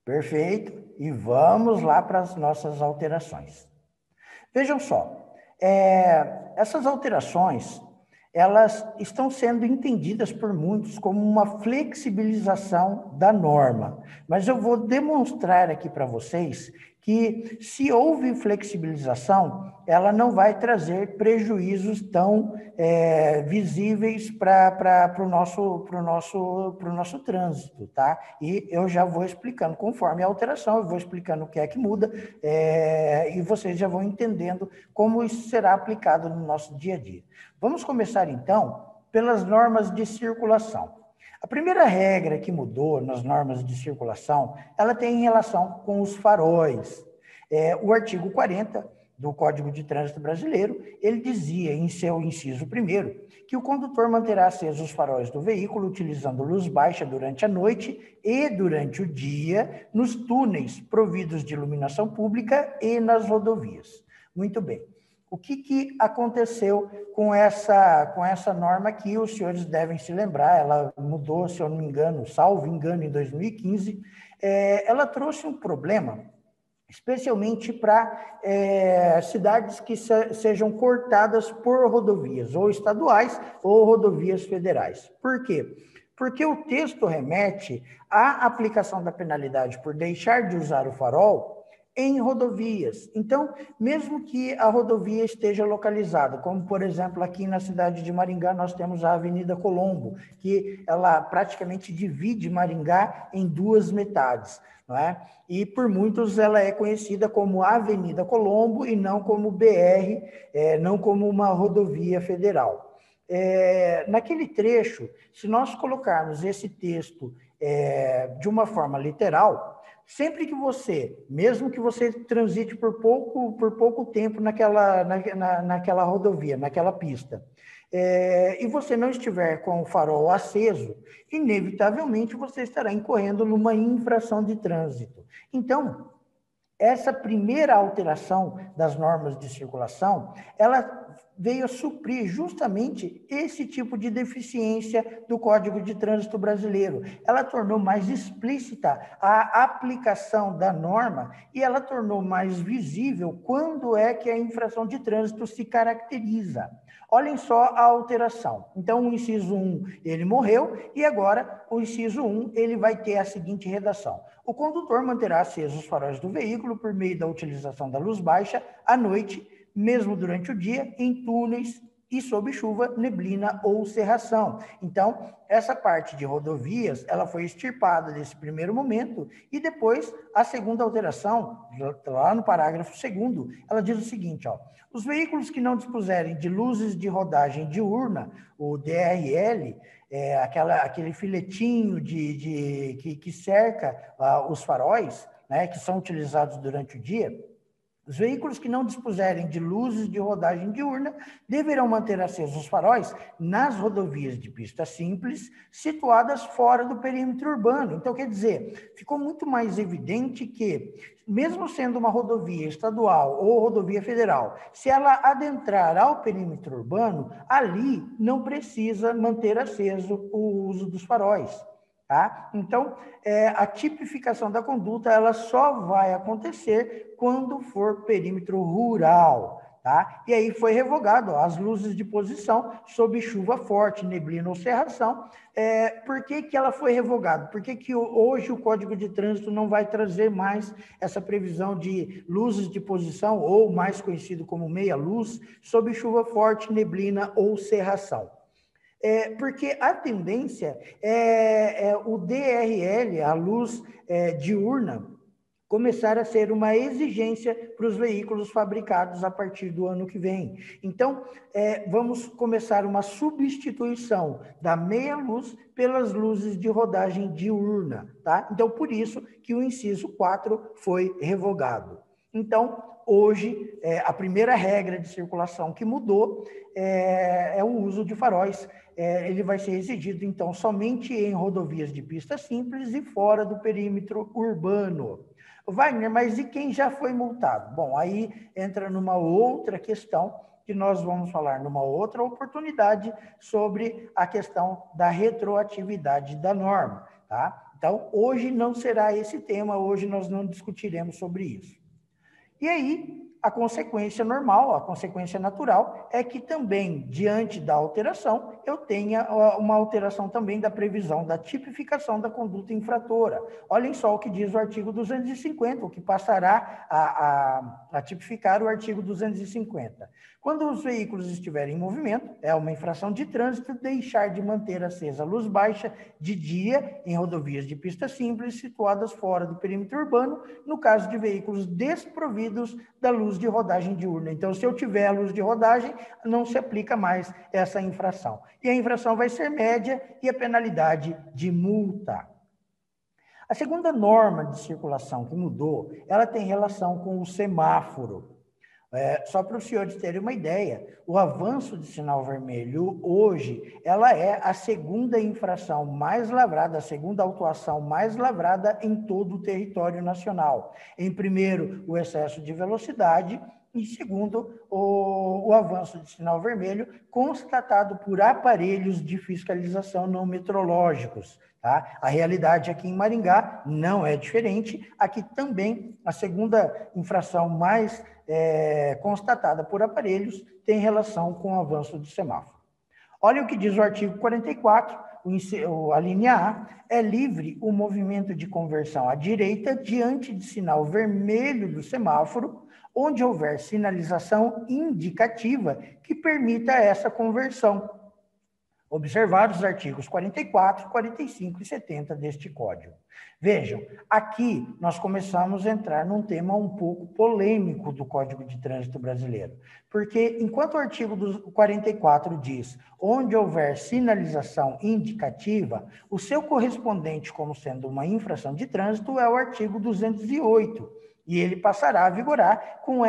Perfeito. E vamos lá para as nossas alterações. Vejam só, essas alterações, elas estão sendo entendidas por muitos como uma flexibilização da norma. Mas eu vou demonstrar aqui para vocês que, se houve flexibilização, ela não vai trazer prejuízos tão visíveis para o nosso trânsito, tá? E eu já vou explicando, conforme a alteração, eu vou explicando o que é que muda, e vocês já vão entendendo como isso será aplicado no nosso dia a dia. Vamos começar, então, pelas normas de circulação. A primeira regra que mudou nas normas de circulação, ela tem relação com os faróis. O artigo 40 do Código de Trânsito Brasileiro, ele dizia, em seu inciso 1º, que o condutor manterá acesos os faróis do veículo utilizando luz baixa durante a noite e durante o dia nos túneis providos de iluminação pública e nas rodovias. Muito bem. O que aconteceu com essa norma que os senhores devem se lembrar? Ela mudou, se eu não me engano, salvo engano, em 2015. Ela trouxe um problema, especialmente para cidades que sejam cortadas por rodovias, ou estaduais ou rodovias federais. Por quê? Porque o texto remete à aplicação da penalidade por deixar de usar o farol em rodovias. Então, mesmo que a rodovia esteja localizada, como, por exemplo, aqui na cidade de Maringá, nós temos a Avenida Colombo, que ela praticamente divide Maringá em duas metades, não é? E por muitos ela é conhecida como Avenida Colombo e não como BR, não como uma rodovia federal. Naquele trecho, se nós colocarmos esse texto de uma forma literal, sempre que você, mesmo que você transite por pouco tempo naquela rodovia, naquela pista, e você não estiver com o farol aceso, inevitavelmente você estará incorrendo numa infração de trânsito. Então, essa primeira alteração das normas de circulação, ela veio a suprir justamente esse tipo de deficiência do Código de Trânsito Brasileiro. Ela tornou mais explícita a aplicação da norma e ela tornou mais visível quando é que a infração de trânsito se caracteriza. Olhem só a alteração. Então, o inciso 1, ele morreu, e agora o inciso 1, ele vai ter a seguinte redação: o condutor manterá acesos os faróis do veículo por meio da utilização da luz baixa à noite, mesmo durante o dia, em túneis e sob chuva, neblina ou cerração. Então, essa parte de rodovias, ela foi extirpada nesse primeiro momento, e depois a segunda alteração, lá no parágrafo 2º, ela diz o seguinte, ó: os veículos que não dispuserem de luzes de rodagem diurna, o DRL, aquele filetinho que cerca os faróis, né, que são utilizados durante o dia, os veículos que não dispuserem de luzes de rodagem diurna deverão manter acesos os faróis nas rodovias de pista simples, situadas fora do perímetro urbano. Então, quer dizer, ficou muito mais evidente que, mesmo sendo uma rodovia estadual ou rodovia federal, se ela adentrar ao perímetro urbano, ali não precisa manter aceso o uso dos faróis. Tá? Então, a tipificação da conduta, ela só vai acontecer quando for perímetro rural, tá? E aí foi revogado, ó, as luzes de posição sob chuva forte, neblina ou cerração. Por que ela foi revogada? Por que hoje o Código de Trânsito não vai trazer mais essa previsão de luzes de posição, ou mais conhecido como meia-luz, sob chuva forte, neblina ou cerração? Porque a tendência é o DRL, a luz diurna, começar a ser uma exigência para os veículos fabricados a partir do ano que vem. Então, vamos começar uma substituição da meia-luz pelas luzes de rodagem diurna, tá? Então, por isso que o inciso 4 foi revogado. Então, hoje, a primeira regra de circulação que mudou é o uso de faróis. Ele vai ser exigido, então, somente em rodovias de pista simples e fora do perímetro urbano. Wagner, mas e quem já foi multado? Bom, aí entra numa outra questão que nós vamos falar numa outra oportunidade sobre a questão da retroatividade da norma, tá? Então, hoje não será esse tema, hoje nós não discutiremos sobre isso. E aí, a consequência normal, a consequência natural, é que também, diante da alteração, eu tenha uma alteração também da previsão da tipificação da conduta infratora. Olhem só o que diz o artigo 250, o que passará a tipificar o artigo 250. Quando os veículos estiverem em movimento, é uma infração de trânsito deixar de manter acesa a luz baixa de dia em rodovias de pista simples situadas fora do perímetro urbano, no caso de veículos desprovidos da luz de rodagem diurna. Então, se eu tiver a luz de rodagem, não se aplica mais essa infração. E a infração vai ser média e a penalidade de multa. A segunda norma de circulação que mudou, ela tem relação com o semáforo. Só para os senhores terem uma ideia, o avanço de sinal vermelho hoje, ela é a segunda infração mais lavrada, a segunda autuação mais lavrada em todo o território nacional. Em primeiro, o excesso de velocidade, e segundo, o avanço de sinal vermelho constatado por aparelhos de fiscalização não metrológicos. Tá? A realidade aqui em Maringá não é diferente. Aqui também a segunda infração mais constatada por aparelhos tem relação com o avanço do semáforo. Olha o que diz o artigo 44, a linha A, é livre o movimento de conversão à direita diante de sinal vermelho do semáforo, onde houver sinalização indicativa que permita essa conversão. Observados os artigos 44, 45 e 70 deste Código. Vejam, aqui nós começamos a entrar num tema um pouco polêmico do Código de Trânsito Brasileiro, porque enquanto o artigo 44 diz, onde houver sinalização indicativa, o seu correspondente como sendo uma infração de trânsito é o artigo 208, e ele passará a vigorar com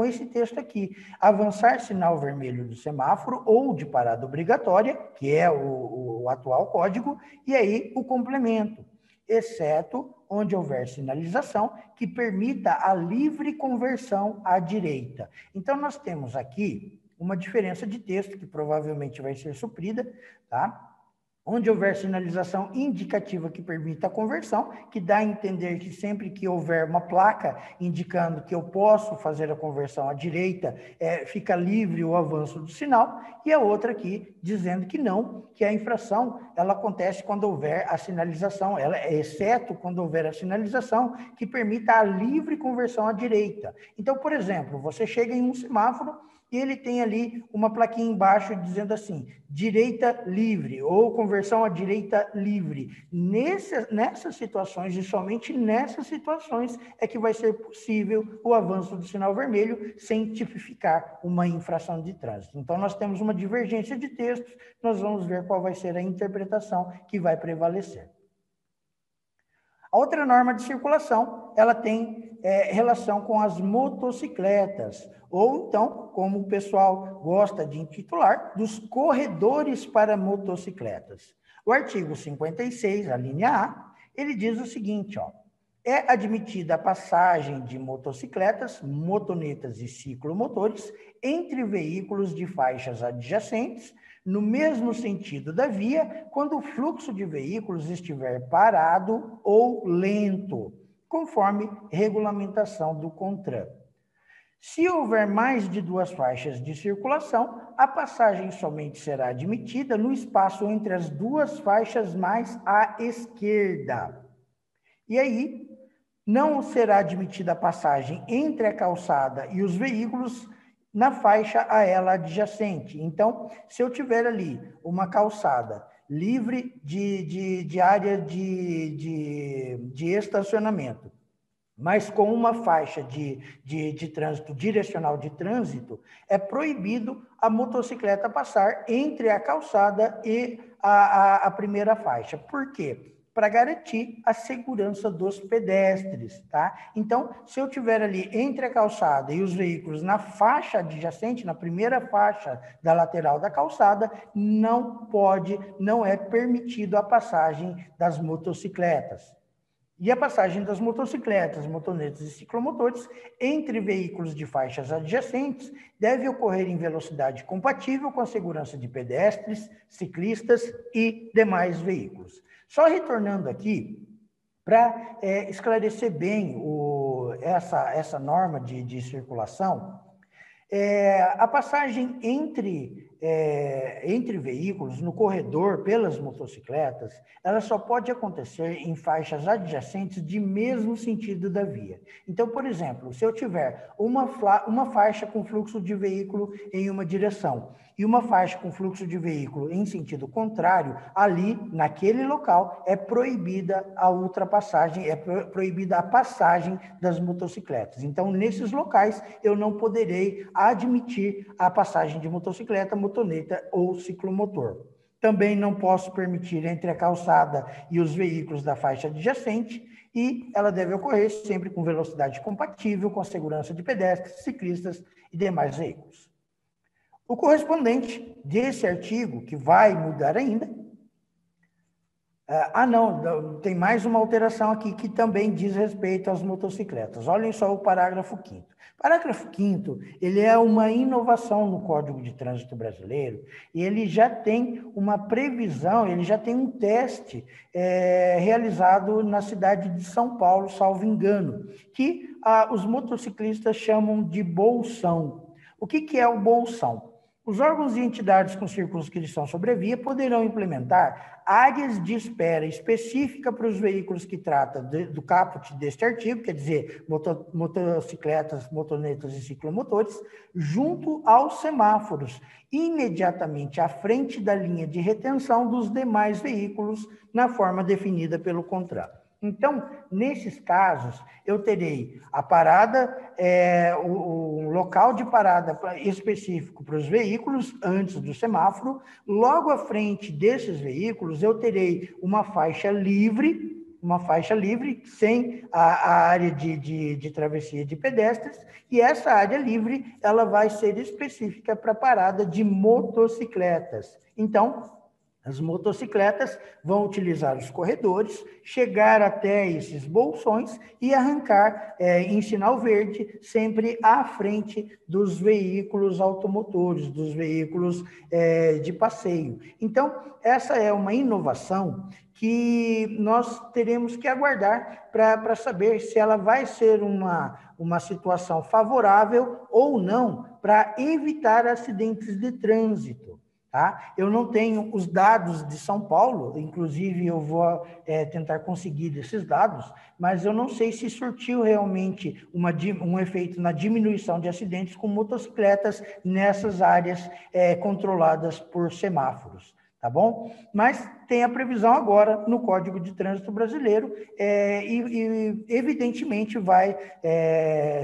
esse texto aqui. Avançar sinal vermelho do semáforo ou de parada obrigatória, que é o atual código, e aí o complemento, exceto onde houver sinalização que permita a livre conversão à direita. Então, nós temos aqui uma diferença de texto que provavelmente vai ser suprida, tá? Onde houver sinalização indicativa que permita a conversão, que dá a entender que sempre que houver uma placa indicando que eu posso fazer a conversão à direita, fica livre o avanço do sinal, e a outra aqui dizendo que não, que a infração ela acontece quando houver a sinalização, exceto quando houver a sinalização que permita a livre conversão à direita. Então, por exemplo, você chega em um semáforo e ele tem ali uma plaquinha embaixo dizendo assim, direita livre, ou conversão à direita livre. Nessas situações, e somente nessas situações, é que vai ser possível o avanço do sinal vermelho sem tipificar uma infração de trânsito. Então, nós temos uma divergência de textos, nós vamos ver qual vai ser a interpretação que vai prevalecer. A outra norma de circulação, ela tem relação com as motocicletas, ou então, como o pessoal gosta de intitular, dos corredores para motocicletas. O artigo 56, a linha A, ele diz o seguinte, ó, é admitida a passagem de motocicletas, motonetas e ciclomotores entre veículos de faixas adjacentes, no mesmo sentido da via, quando o fluxo de veículos estiver parado ou lento, conforme regulamentação do CONTRAN. Se houver mais de 2 faixas de circulação, a passagem somente será admitida no espaço entre as 2 faixas mais à esquerda. E aí, não será admitida a passagem entre a calçada e os veículos na faixa a ela adjacente. Então, se eu tiver ali uma calçada livre de área de estacionamento, mas com uma faixa de trânsito direcional de trânsito, é proibido a motocicleta passar entre a calçada e a primeira faixa. Por quê? Para garantir a segurança dos pedestres, tá? Então, se eu tiver ali entre a calçada e os veículos na faixa adjacente, na primeira faixa da lateral da calçada, não é permitido a passagem das motocicletas. E a passagem das motocicletas, motonetas e ciclomotores entre veículos de faixas adjacentes deve ocorrer em velocidade compatível com a segurança de pedestres, ciclistas e demais veículos. Só retornando aqui, para esclarecer bem essa norma de circulação, a passagem entre veículos no corredor pelas motocicletas, ela só pode acontecer em faixas adjacentes de mesmo sentido da via. Então, por exemplo, se eu tiver uma faixa com fluxo de veículo em uma direção e uma faixa com fluxo de veículo em sentido contrário, ali, naquele local, é proibida a ultrapassagem, é proibida a passagem das motocicletas. Então, nesses locais, eu não poderei admitir a passagem de motocicleta, motoneta ou ciclomotor. Também não posso permitir entre a calçada e os veículos da faixa adjacente, e ela deve ocorrer sempre com velocidade compatível com a segurança de pedestres, ciclistas e demais veículos. O correspondente desse artigo, que vai mudar ainda, não, tem mais uma alteração aqui que também diz respeito às motocicletas. Olhem só o parágrafo 5º. Parágrafo 5º, ele é uma inovação no Código de Trânsito Brasileiro, e ele já tem uma previsão, ele já tem um teste realizado na cidade de São Paulo, salvo engano, que os motociclistas chamam de bolsão. O que é o bolsão? Os órgãos e entidades com circunscrição sobre a via poderão implementar áreas de espera específica para os veículos que trata do caput deste artigo, quer dizer, motocicletas, motonetas e ciclomotores, junto aos semáforos, imediatamente à frente da linha de retenção dos demais veículos, na forma definida pelo contrato. Então, nesses casos, eu terei a parada, o local de parada específico para os veículos antes do semáforo. Logo à frente desses veículos, eu terei uma faixa livre sem a área de travessia de pedestres, e essa área livre ela vai ser específica para parada de motocicletas. Então, as motocicletas vão utilizar os corredores, chegar até esses bolsões e arrancar em sinal verde, sempre à frente dos veículos automotores, dos veículos de passeio. Então, essa é uma inovação que nós teremos que aguardar para saber se ela vai ser uma situação favorável ou não para evitar acidentes de trânsito. Tá? Eu não tenho os dados de São Paulo, inclusive eu vou tentar conseguir esses dados, mas eu não sei se surtiu realmente um efeito na diminuição de acidentes com motocicletas nessas áreas controladas por semáforos. Tá bom? Mas tem a previsão agora no Código de Trânsito Brasileiro e evidentemente vai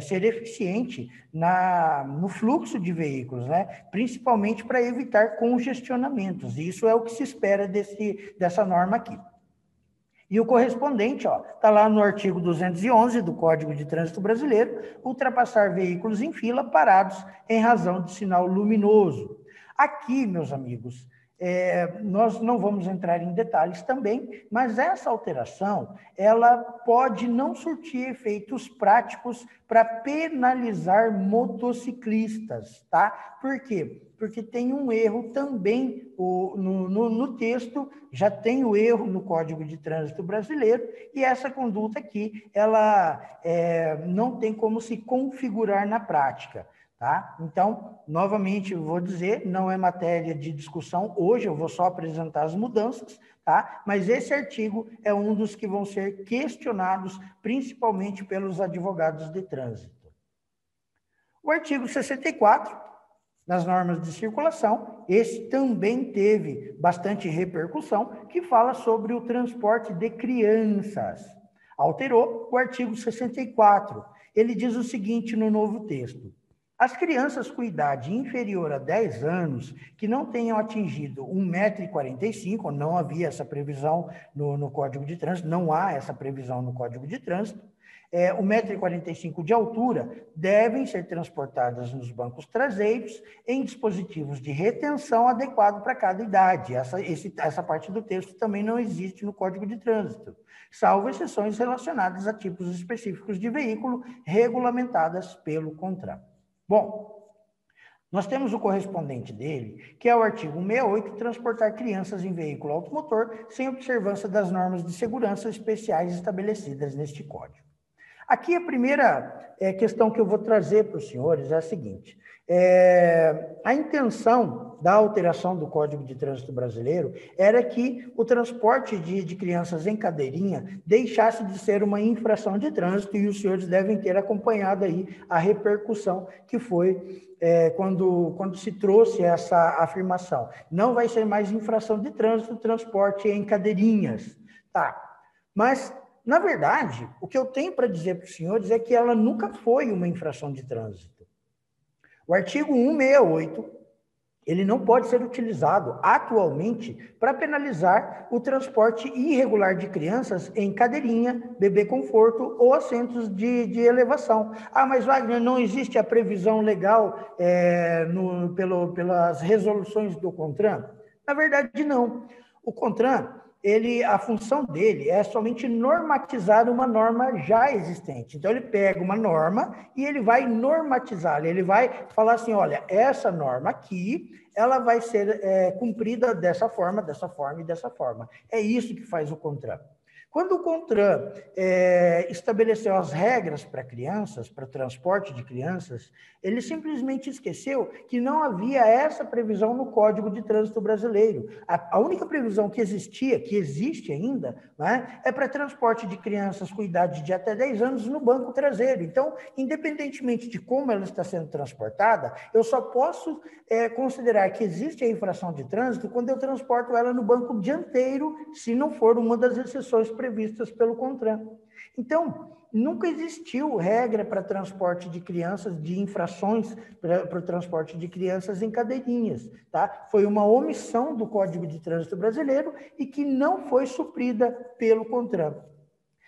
ser eficiente no fluxo de veículos, né? Principalmente para evitar congestionamentos. E isso é o que se espera dessa norma aqui. E o correspondente, está lá no artigo 211 do Código de Trânsito Brasileiro, ultrapassar veículos em fila parados em razão de sinal luminoso. Aqui, meus amigos, nós não vamos entrar em detalhes também, mas essa alteração, ela pode não surtir efeitos práticos para penalizar motociclistas, tá? Por quê? Porque tem um erro também no texto, já tem o erro no Código de Trânsito Brasileiro, e essa conduta aqui, ela não tem como se configurar na prática. Tá? Então, novamente, eu vou dizer, não é matéria de discussão hoje, eu vou só apresentar as mudanças, tá? Mas esse artigo é um dos que vão ser questionados, principalmente pelos advogados de trânsito. O artigo 64, das normas de circulação, esse também teve bastante repercussão, que fala sobre o transporte de crianças. Alterou o artigo 64. Ele diz o seguinte no novo texto: as crianças com idade inferior a 10 anos que não tenham atingido 1,45 m, não havia essa previsão no Código de Trânsito, não há essa previsão no Código de Trânsito, 1,45 m de altura, devem ser transportadas nos bancos traseiros em dispositivos de retenção adequado para cada idade. Essa parte do texto também não existe no Código de Trânsito, salvo exceções relacionadas a tipos específicos de veículo regulamentadas pelo contrato. Bom, Nós temos o correspondente dele, que é o artigo 168, transportar crianças em veículo automotor sem observância das normas de segurança especiais estabelecidas neste Código. Aqui a primeira questão que eu vou trazer para os senhores é a seguinte: a intenção da alteração do Código de Trânsito Brasileiro era que o transporte de crianças em cadeirinha deixasse de ser uma infração de trânsito, e os senhores devem ter acompanhado aí a repercussão que foi quando se trouxe essa afirmação. Não vai ser mais infração de trânsito o transporte em cadeirinhas. Tá, mas na verdade, o que eu tenho para dizer para os senhores é que ela nunca foi uma infração de trânsito. O artigo 168, ele não pode ser utilizado atualmente para penalizar o transporte irregular de crianças em cadeirinha, bebê conforto ou assentos de elevação. Ah, mas Wagner, não existe a previsão legal pelas resoluções do CONTRAN? Na verdade, não. O CONTRAN, a função dele é somente normatizar uma norma já existente. Então, ele pega uma norma e ele vai normatizá-la. Ele vai falar assim, olha, essa norma aqui, ela vai ser cumprida dessa forma e dessa forma. É isso que faz o CONTRAN. Quando o CONTRAN estabeleceu as regras para crianças, para o transporte de crianças, ele simplesmente esqueceu que não havia essa previsão no Código de Trânsito Brasileiro. A única previsão que existia, que existe ainda, né, é para transporte de crianças com idade de até 10 anos no banco traseiro. Então, independentemente de como ela está sendo transportada, eu só posso considerar que existe a infração de trânsito quando eu transporto ela no banco dianteiro, se não for uma das exceções previstas pelo CONTRAN. Então, nunca existiu regra para transporte de crianças, de infrações para o transporte de crianças em cadeirinhas, tá? Foi uma omissão do Código de Trânsito Brasileiro e que não foi suprida pelo CONTRAN.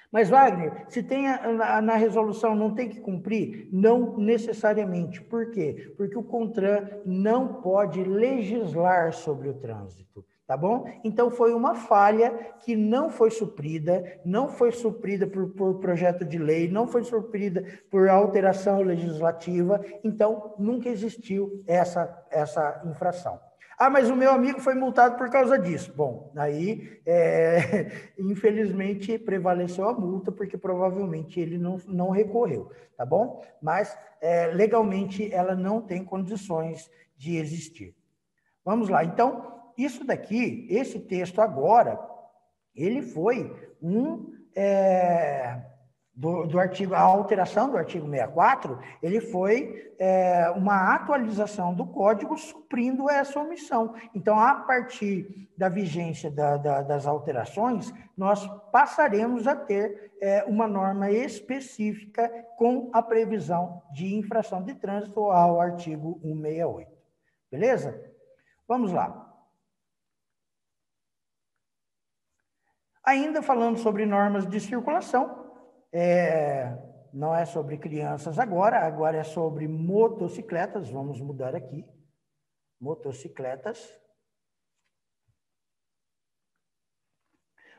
Mas, Wagner, se tem na resolução, não tem que cumprir? Não necessariamente. Por quê? Porque o CONTRAN não pode legislar sobre o trânsito. Tá bom? Então, foi uma falha que não foi suprida por projeto de lei, não foi suprida por alteração legislativa, então, nunca existiu essa infração. Ah, mas o meu amigo foi multado por causa disso. Bom, aí, infelizmente, prevaleceu a multa, porque provavelmente ele não recorreu, tá bom? Mas, legalmente, ela não tem condições de existir. Vamos lá, então, isso daqui, esse texto agora, ele foi do artigo, a alteração do artigo 64, ele foi uma atualização do código suprindo essa omissão. Então, a partir da vigência das alterações, nós passaremos a ter uma norma específica com a previsão de infração de trânsito ao artigo 168. Beleza? Vamos lá. Ainda falando sobre normas de circulação, não é sobre crianças agora é sobre motocicletas. Vamos mudar aqui. Motocicletas.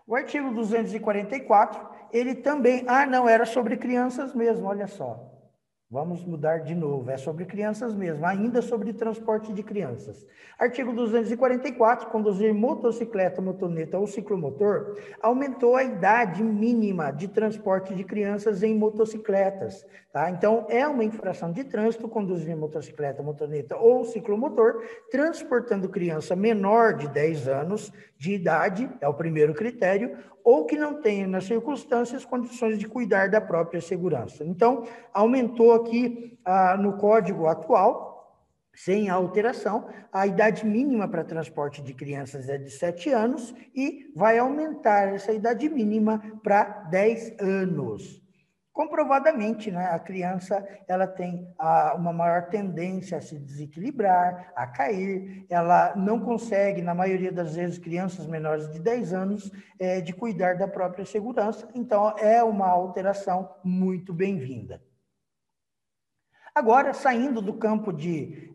O artigo 244, ele também... Ah, não, era sobre crianças mesmo, olha só. Vamos mudar de novo, é sobre crianças mesmo, ainda sobre transporte de crianças. Artigo 244, conduzir motocicleta, motoneta ou ciclomotor, aumentou a idade mínima de transporte de crianças em motocicletas, tá? Então, é uma infração de trânsito conduzir motocicleta, motoneta ou ciclomotor, transportando criança menor de 10 anos de idade, é o primeiro critério, ou que não tenha, nas circunstâncias, condições de cuidar da própria segurança. Então, aumentou aqui no código atual, sem alteração, a idade mínima para transporte de crianças é de 7 anos e vai aumentar essa idade mínima para 10 anos. Comprovadamente, né, a criança ela tem uma maior tendência a se desequilibrar, a cair, ela não consegue, na maioria das vezes, crianças menores de 10 anos, de cuidar da própria segurança, então é uma alteração muito bem-vinda. Agora, saindo do campo de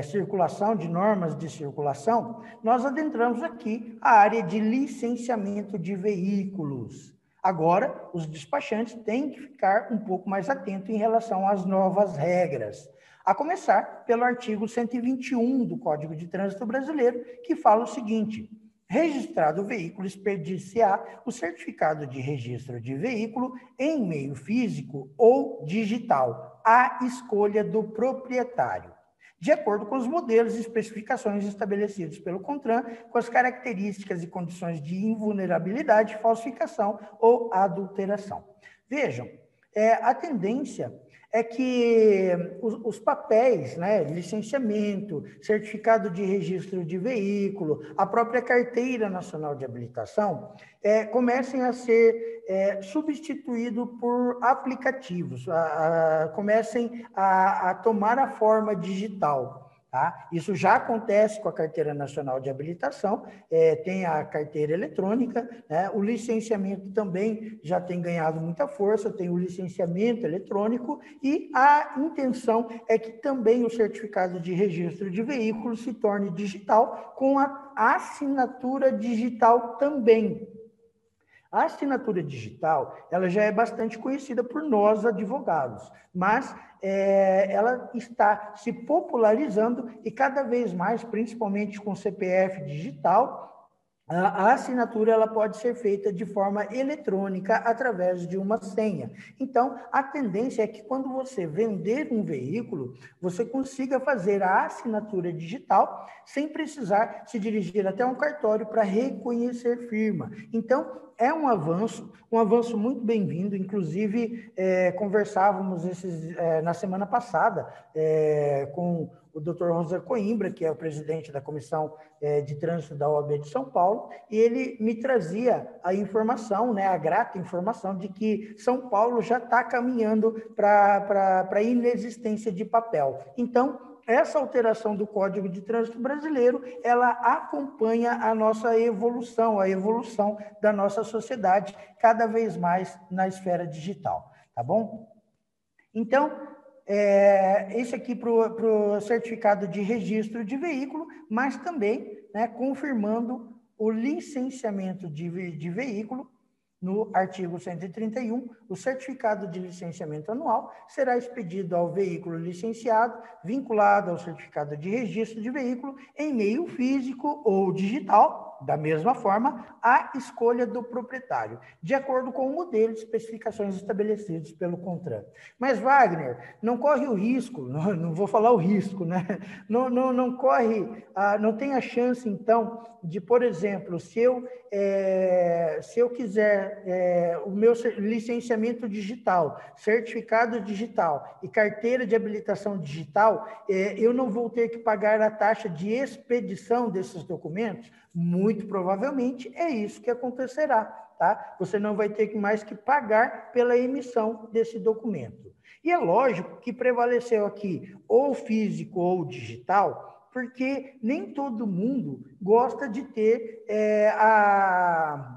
circulação, de normas de circulação, nós adentramos aqui a área de licenciamento de veículos. Agora, os despachantes têm que ficar um pouco mais atentos em relação às novas regras. A começar pelo artigo 121 do Código de Trânsito Brasileiro, que fala o seguinte: registrado o veículo, expedir-se-á o certificado de registro de veículo em meio físico ou digital, à escolha do proprietário, de acordo com os modelos e especificações estabelecidos pelo CONTRAN, com as características e condições de invulnerabilidade, falsificação ou adulteração. Vejam, a tendência é que os papéis, né, licenciamento, certificado de registro de veículo, a própria Carteira Nacional de Habilitação, comecem a ser substituídos por aplicativos, comecem a tomar a forma digital. Tá? Isso já acontece com a Carteira Nacional de Habilitação, tem a carteira eletrônica, né? O licenciamento também já tem ganhado muita força, tem o licenciamento eletrônico e a intenção é que também o certificado de registro de veículo se torne digital com a assinatura digital também. A assinatura digital, ela já é bastante conhecida por nós, advogados, mas ela está se popularizando e cada vez mais, principalmente com o CPF digital, a assinatura ela pode ser feita de forma eletrônica através de uma senha. Então, a tendência é que quando você vender um veículo, você consiga fazer a assinatura digital sem precisar se dirigir até um cartório para reconhecer firma. Então, é um avanço muito bem-vindo. Inclusive, conversávamos na semana passada com o Dr. José Coimbra, que é o presidente da Comissão de Trânsito da OAB de São Paulo, e ele me trazia a informação, né, a grata informação de que São Paulo já está caminhando para a inexistência de papel. Então, essa alteração do Código de Trânsito Brasileiro, ela acompanha a nossa evolução, a evolução da nossa sociedade, cada vez mais na esfera digital, tá bom? Então, esse aqui para o certificado de registro de veículo, mas também, né, confirmando o licenciamento de veículo. No artigo 131, o certificado de licenciamento anual será expedido ao veículo licenciado, vinculado ao certificado de registro de veículo em meio físico ou digital, da mesma forma, à escolha do proprietário, de acordo com o modelo e especificações estabelecidos pelo CONTRAN. Mas, Wagner, não corre o risco, não vou falar o risco, né? Não corre, não tem a chance, então, de, por exemplo, se eu quiser o meu licenciamento digital, certificado digital e carteira de habilitação digital, eu não vou ter que pagar a taxa de expedição desses documentos? Muito provavelmente é isso que acontecerá, tá? Você não vai ter mais que pagar pela emissão desse documento. E é lógico que prevaleceu aqui ou físico ou digital, porque nem todo mundo gosta de ter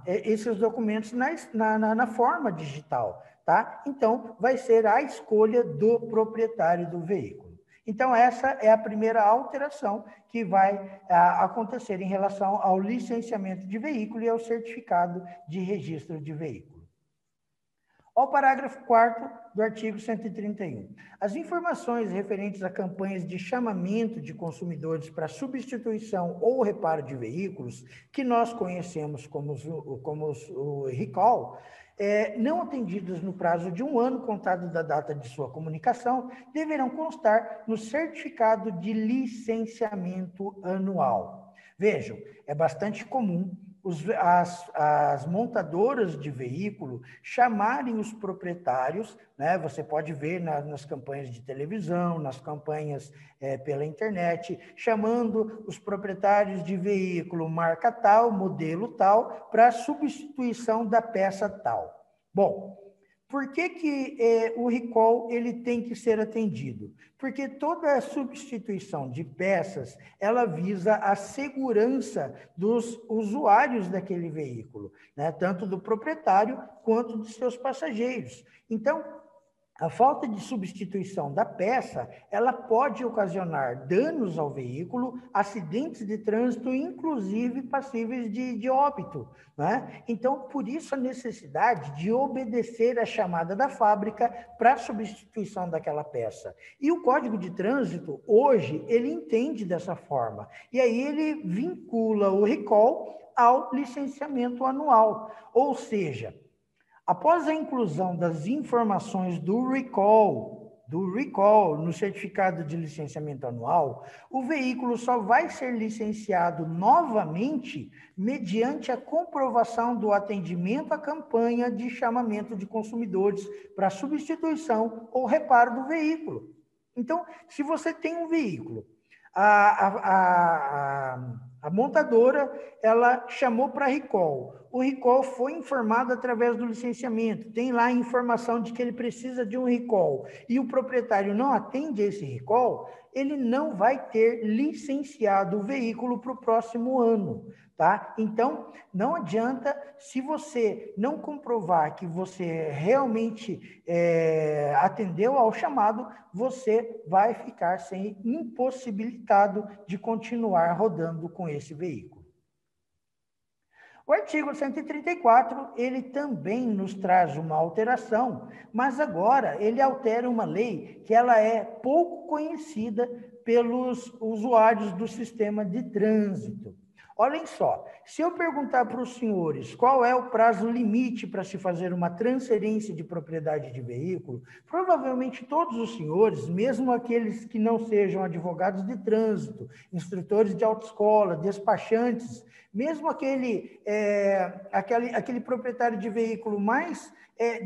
esses documentos na forma digital, tá? Então, vai ser a escolha do proprietário do veículo. Então, essa é a primeira alteração que vai acontecer em relação ao licenciamento de veículo e ao certificado de registro de veículo. Ao parágrafo 4º do artigo 131. As informações referentes a campanhas de chamamento de consumidores para substituição ou reparo de veículos, que nós conhecemos como o recall, não atendidas no prazo de 1 ano contado da data de sua comunicação, deverão constar no certificado de licenciamento anual. Vejam, é bastante comum as montadoras de veículo chamarem os proprietários, né? Você pode ver nas campanhas de televisão, nas campanhas pela internet, chamando os proprietários de veículo marca tal, modelo tal, para substituição da peça tal. Bom, por que o recall ele tem que ser atendido? Porque toda a substituição de peças, ela visa a segurança dos usuários daquele veículo, né? Tanto do proprietário quanto dos seus passageiros. Então, A falta de substituição da peça, ela pode ocasionar danos ao veículo, acidentes de trânsito, inclusive passíveis de óbito, né? Então, por isso a necessidade de obedecer à chamada da fábrica para a substituição daquela peça. E o Código de Trânsito, hoje, ele entende dessa forma. E aí ele vincula o recall ao licenciamento anual. Ou seja, após a inclusão das informações do recall no certificado de licenciamento anual, o veículo só vai ser licenciado novamente mediante a comprovação do atendimento à campanha de chamamento de consumidores para substituição ou reparo do veículo. Então, se você tem um veículo, a montadora, ela chamou para recall. O recall foi informado através do licenciamento. Tem lá a informação de que ele precisa de um recall. E o proprietário não atende a esse recall, ele não vai ter licenciado o veículo para o próximo ano. Tá? Então, não adianta, se você não comprovar que você realmente atendeu ao chamado, você vai ficar impossibilitado de continuar rodando com esse veículo. O artigo 134, ele também nos traz uma alteração, mas agora ele altera uma lei que ela é pouco conhecida pelos usuários do sistema de trânsito. Olhem só, se eu perguntar para os senhores qual é o prazo limite para se fazer uma transferência de propriedade de veículo, provavelmente todos os senhores, mesmo aqueles que não sejam advogados de trânsito, instrutores de autoescola, despachantes, mesmo aquele proprietário de veículo mais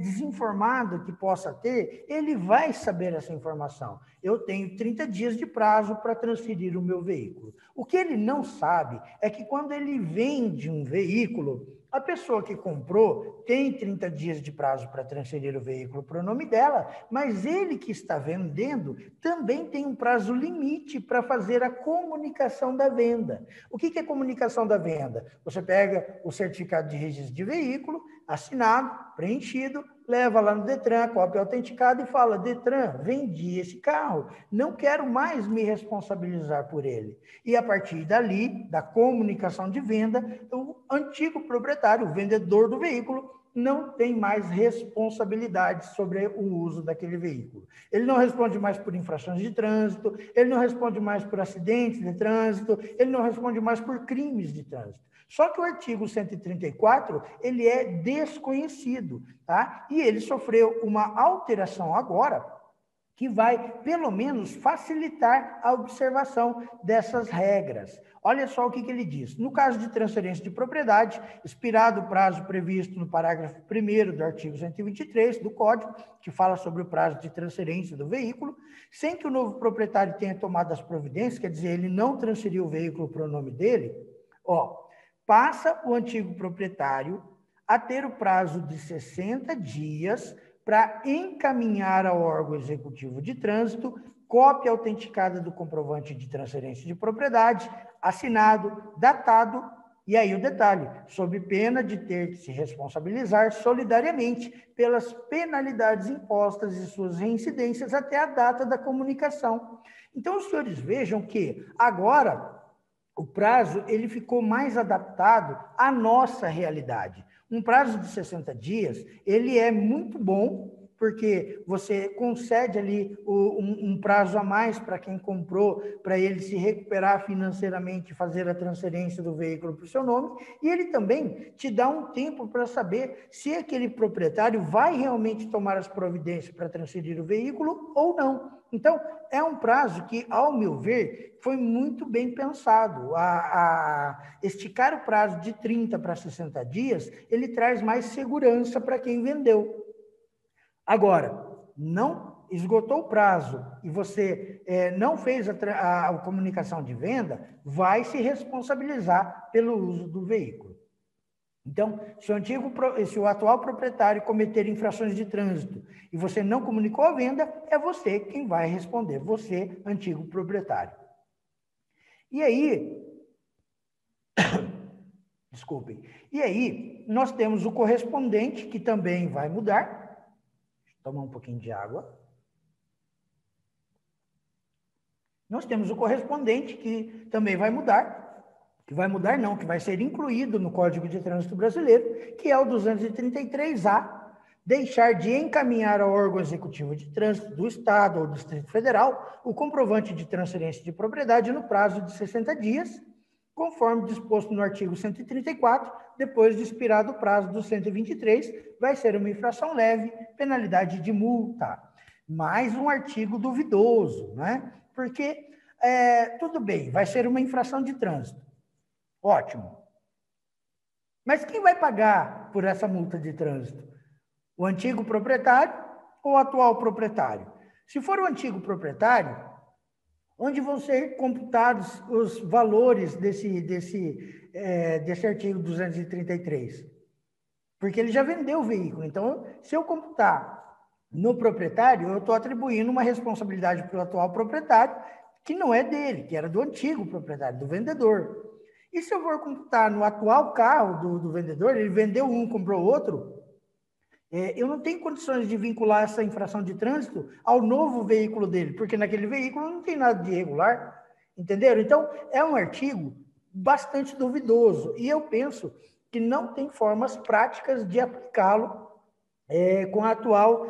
desinformado que possa ter, ele vai saber essa informação. Eu tenho 30 dias de prazo para transferir o meu veículo. O que ele não sabe é que quando ele vende um veículo, a pessoa que comprou tem 30 dias de prazo para transferir o veículo para o nome dela, mas ele que está vendendo também tem um prazo limite para fazer a comunicação da venda. O que é comunicação da venda? Você pega o certificado de registro de veículo, assinado, preenchido, leva lá no Detran, cópia autenticada e fala: Detran, vendi esse carro, não quero mais me responsabilizar por ele. E a partir dali, da comunicação de venda, o antigo proprietário, o vendedor do veículo, não tem mais responsabilidade sobre o uso daquele veículo. Ele não responde mais por infrações de trânsito, ele não responde mais por acidentes de trânsito, ele não responde mais por crimes de trânsito. Só que o artigo 134, ele é desconhecido, tá? E ele sofreu uma alteração agora, que vai, pelo menos, facilitar a observação dessas regras. Olha só o que ele diz. No caso de transferência de propriedade, expirado o prazo previsto no parágrafo 1º do artigo 123 do Código, que fala sobre o prazo de transferência do veículo, sem que o novo proprietário tenha tomado as providências, quer dizer, ele não transferiu o veículo para o nome dele, passa o antigo proprietário a ter o prazo de 60 dias para encaminhar ao órgão executivo de trânsito cópia autenticada do comprovante de transferência de propriedade, assinado, datado, e aí o detalhe, sob pena de ter que se responsabilizar solidariamente pelas penalidades impostas e suas reincidências até a data da comunicação. Então, os senhores vejam que agora o prazo ele ficou mais adaptado à nossa realidade. Um prazo de 60 dias, ele é muito bom, porque você concede ali um prazo a mais para quem comprou, para ele se recuperar financeiramente e fazer a transferência do veículo para o seu nome, e ele também te dá um tempo para saber se aquele proprietário vai realmente tomar as providências para transferir o veículo ou não. Então, é um prazo que, ao meu ver, foi muito bem pensado. Esticar o prazo de 30 para 60 dias, ele traz mais segurança para quem vendeu. Agora, não esgotou o prazo e você não fez a comunicação de venda, vai se responsabilizar pelo uso do veículo. Então, se o atual proprietário cometer infrações de trânsito e você não comunicou a venda, é você quem vai responder, você, antigo proprietário. E aí, desculpem, e aí nós temos o correspondente, que também vai mudar. tomar um pouquinho de água. Nós temos o correspondente, que também vai mudar, que vai ser incluído no Código de Trânsito Brasileiro, que é o 233A, deixar de encaminhar ao órgão executivo de trânsito do Estado ou do Distrito Federal o comprovante de transferência de propriedade no prazo de 60 dias, conforme disposto no artigo 134, depois de expirado o prazo do 123, vai ser uma infração leve, penalidade de multa. Mais um artigo duvidoso, né? Porque, tudo bem, vai ser uma infração de trânsito. Ótimo. Mas quem vai pagar por essa multa de trânsito? O antigo proprietário ou o atual proprietário? Se for o antigo proprietário, onde vão ser computados os valores desse artigo 233? Porque ele já vendeu o veículo. Então, se eu computar no proprietário, eu estou atribuindo uma responsabilidade para o atual proprietário, que não é dele, que era do antigo proprietário, do vendedor. E se eu for computar no atual carro do vendedor, ele vendeu um, comprou outro, eu não tenho condições de vincular essa infração de trânsito ao novo veículo dele, porque naquele veículo não tem nada de irregular, entenderam? Então, é um artigo bastante duvidoso, e eu penso que não tem formas práticas de aplicá-lo com a atual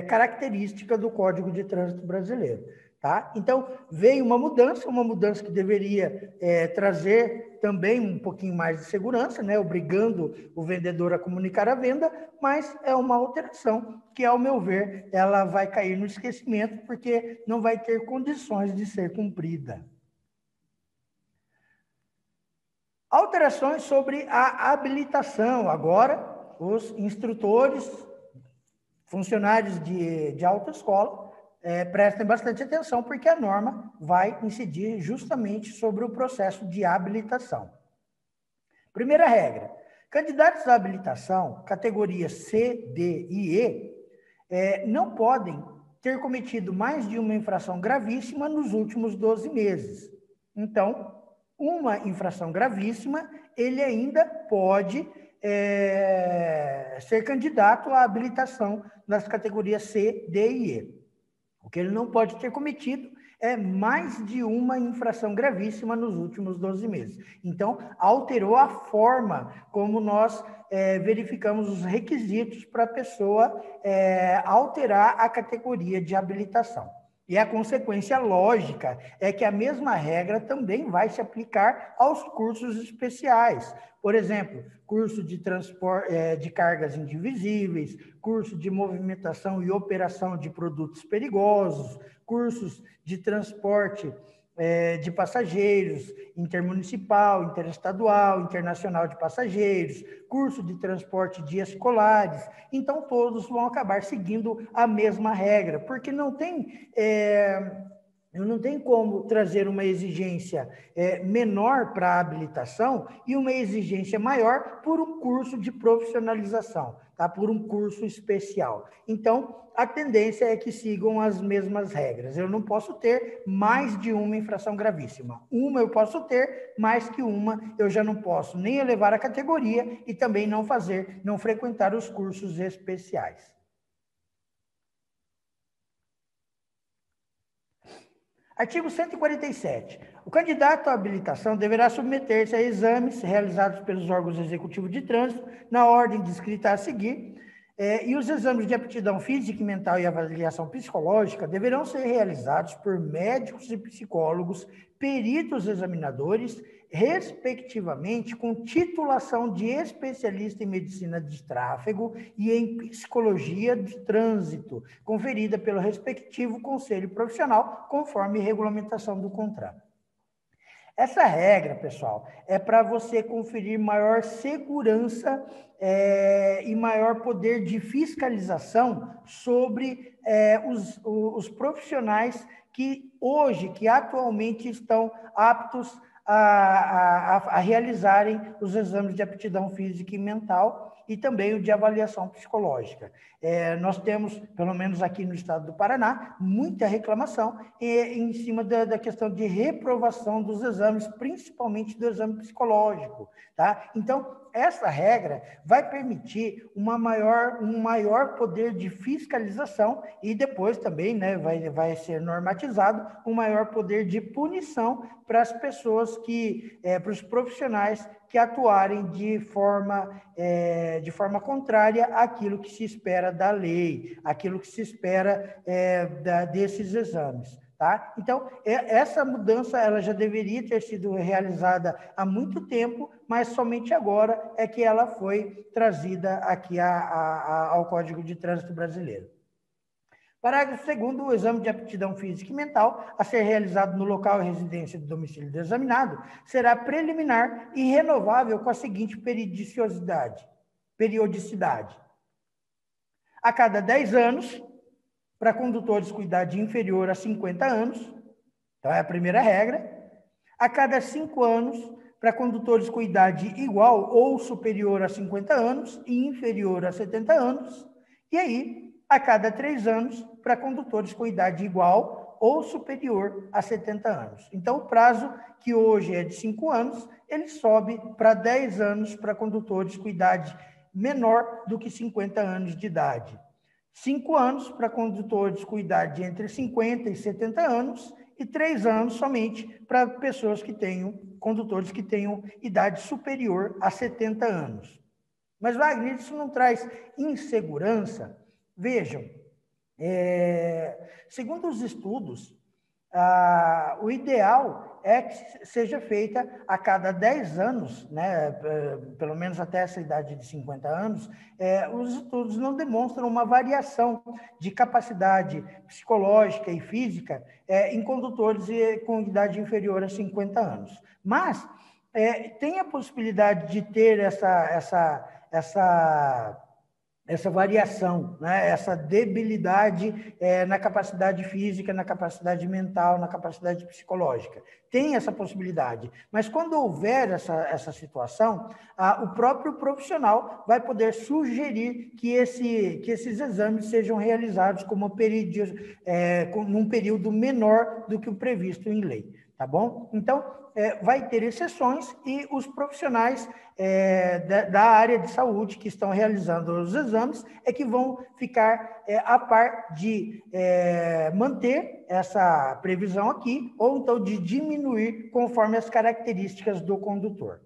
característica do Código de Trânsito Brasileiro. Tá? Então, veio uma mudança que deveria trazer também um pouquinho mais de segurança, né? Obrigando o vendedor a comunicar a venda, mas é uma alteração que, ao meu ver, ela vai cair no esquecimento, porque não vai ter condições de ser cumprida. Alterações sobre a habilitação. Agora, os instrutores, funcionários de autoescola, prestem bastante atenção, porque a norma vai incidir justamente sobre o processo de habilitação. Primeira regra: candidatos à habilitação, categoria C, D e E, não podem ter cometido mais de uma infração gravíssima nos últimos 12 meses. Então, uma infração gravíssima, ele ainda pode ser candidato à habilitação nas categorias C, D e E. O que ele não pode ter cometido é mais de uma infração gravíssima nos últimos 12 meses. Então, alterou a forma como nós verificamos os requisitos para a pessoa alterar a categoria de habilitação. E a consequência lógica é que a mesma regra também vai se aplicar aos cursos especiais. Por exemplo, curso de transporte de cargas indivisíveis, curso de movimentação e operação de produtos perigosos, cursos de transporte de passageiros, intermunicipal, interestadual, internacional de passageiros, curso de transporte de escolares. Então, todos vão acabar seguindo a mesma regra, porque não tem como trazer uma exigência menor para a habilitação e uma exigência maior por um curso de profissionalização, tá? Por um curso especial. Então, a tendência é que sigam as mesmas regras. Eu não posso ter mais de uma infração gravíssima. Uma eu posso ter, mais que uma eu já não posso nem elevar a categoria e também não frequentar os cursos especiais. Artigo 147. O candidato à habilitação deverá submeter-se a exames realizados pelos órgãos executivos de trânsito na ordem descrita a seguir, e os exames de aptidão física e mental e avaliação psicológica deverão ser realizados por médicos e psicólogos, peritos examinadores, respectivamente, com titulação de especialista em medicina de tráfego e em psicologia de trânsito, conferida pelo respectivo conselho profissional, conforme regulamentação do contrato. Essa regra, pessoal, é para você conferir maior segurança e maior poder de fiscalização sobre os profissionais que atualmente estão aptos a realizarem os exames de aptidão física e mental e também o de avaliação psicológica. Nós temos, pelo menos aqui no estado do Paraná, muita reclamação em cima da questão de reprovação dos exames, principalmente do exame psicológico, tá? Então, essa regra vai permitir um maior poder de fiscalização e depois também, né, vai ser normatizado um maior poder de punição para as pessoas para os profissionais que atuarem de forma contrária àquilo que se espera da lei, àquilo que se espera desses exames. Tá? Então, essa mudança ela já deveria ter sido realizada há muito tempo, mas somente agora é que ela foi trazida aqui ao Código de Trânsito Brasileiro. Parágrafo 2º, o exame de aptidão física e mental a ser realizado no local e residência do domicílio do examinado será preliminar e renovável com a seguinte periodicidade. A cada 10 anos, para condutores com idade inferior a 50 anos, então é a primeira regra. A cada 5 anos, para condutores com idade igual ou superior a 50 anos e inferior a 70 anos. E aí, a cada 3 anos, para condutores com idade igual ou superior a 70 anos. Então, o prazo, que hoje é de 5 anos, ele sobe para 10 anos para condutores com idade menor do que 50 anos de idade. 5 anos para condutores com idade entre 50 e 70 anos e 3 anos somente para condutores que tenham idade superior a 70 anos. Mas, Wagner, isso não traz insegurança? Vejam, segundo os estudos, o ideal é que seja feita a cada 10 anos, né, pelo menos até essa idade de 50 anos, os estudos não demonstram uma variação de capacidade psicológica e física em condutores com idade inferior a 50 anos. Mas tem a possibilidade de ter essa variação, né? Essa debilidade na capacidade física, na capacidade mental, na capacidade psicológica. Tem essa possibilidade. Mas quando houver essa situação, o próprio profissional vai poder sugerir que esses exames sejam realizados num período menor do que o previsto em lei. Tá bom? Então, vai ter exceções e os profissionais da área de saúde que estão realizando os exames é que vão ficar a par de manter essa previsão aqui ou então de diminuir conforme as características do condutor.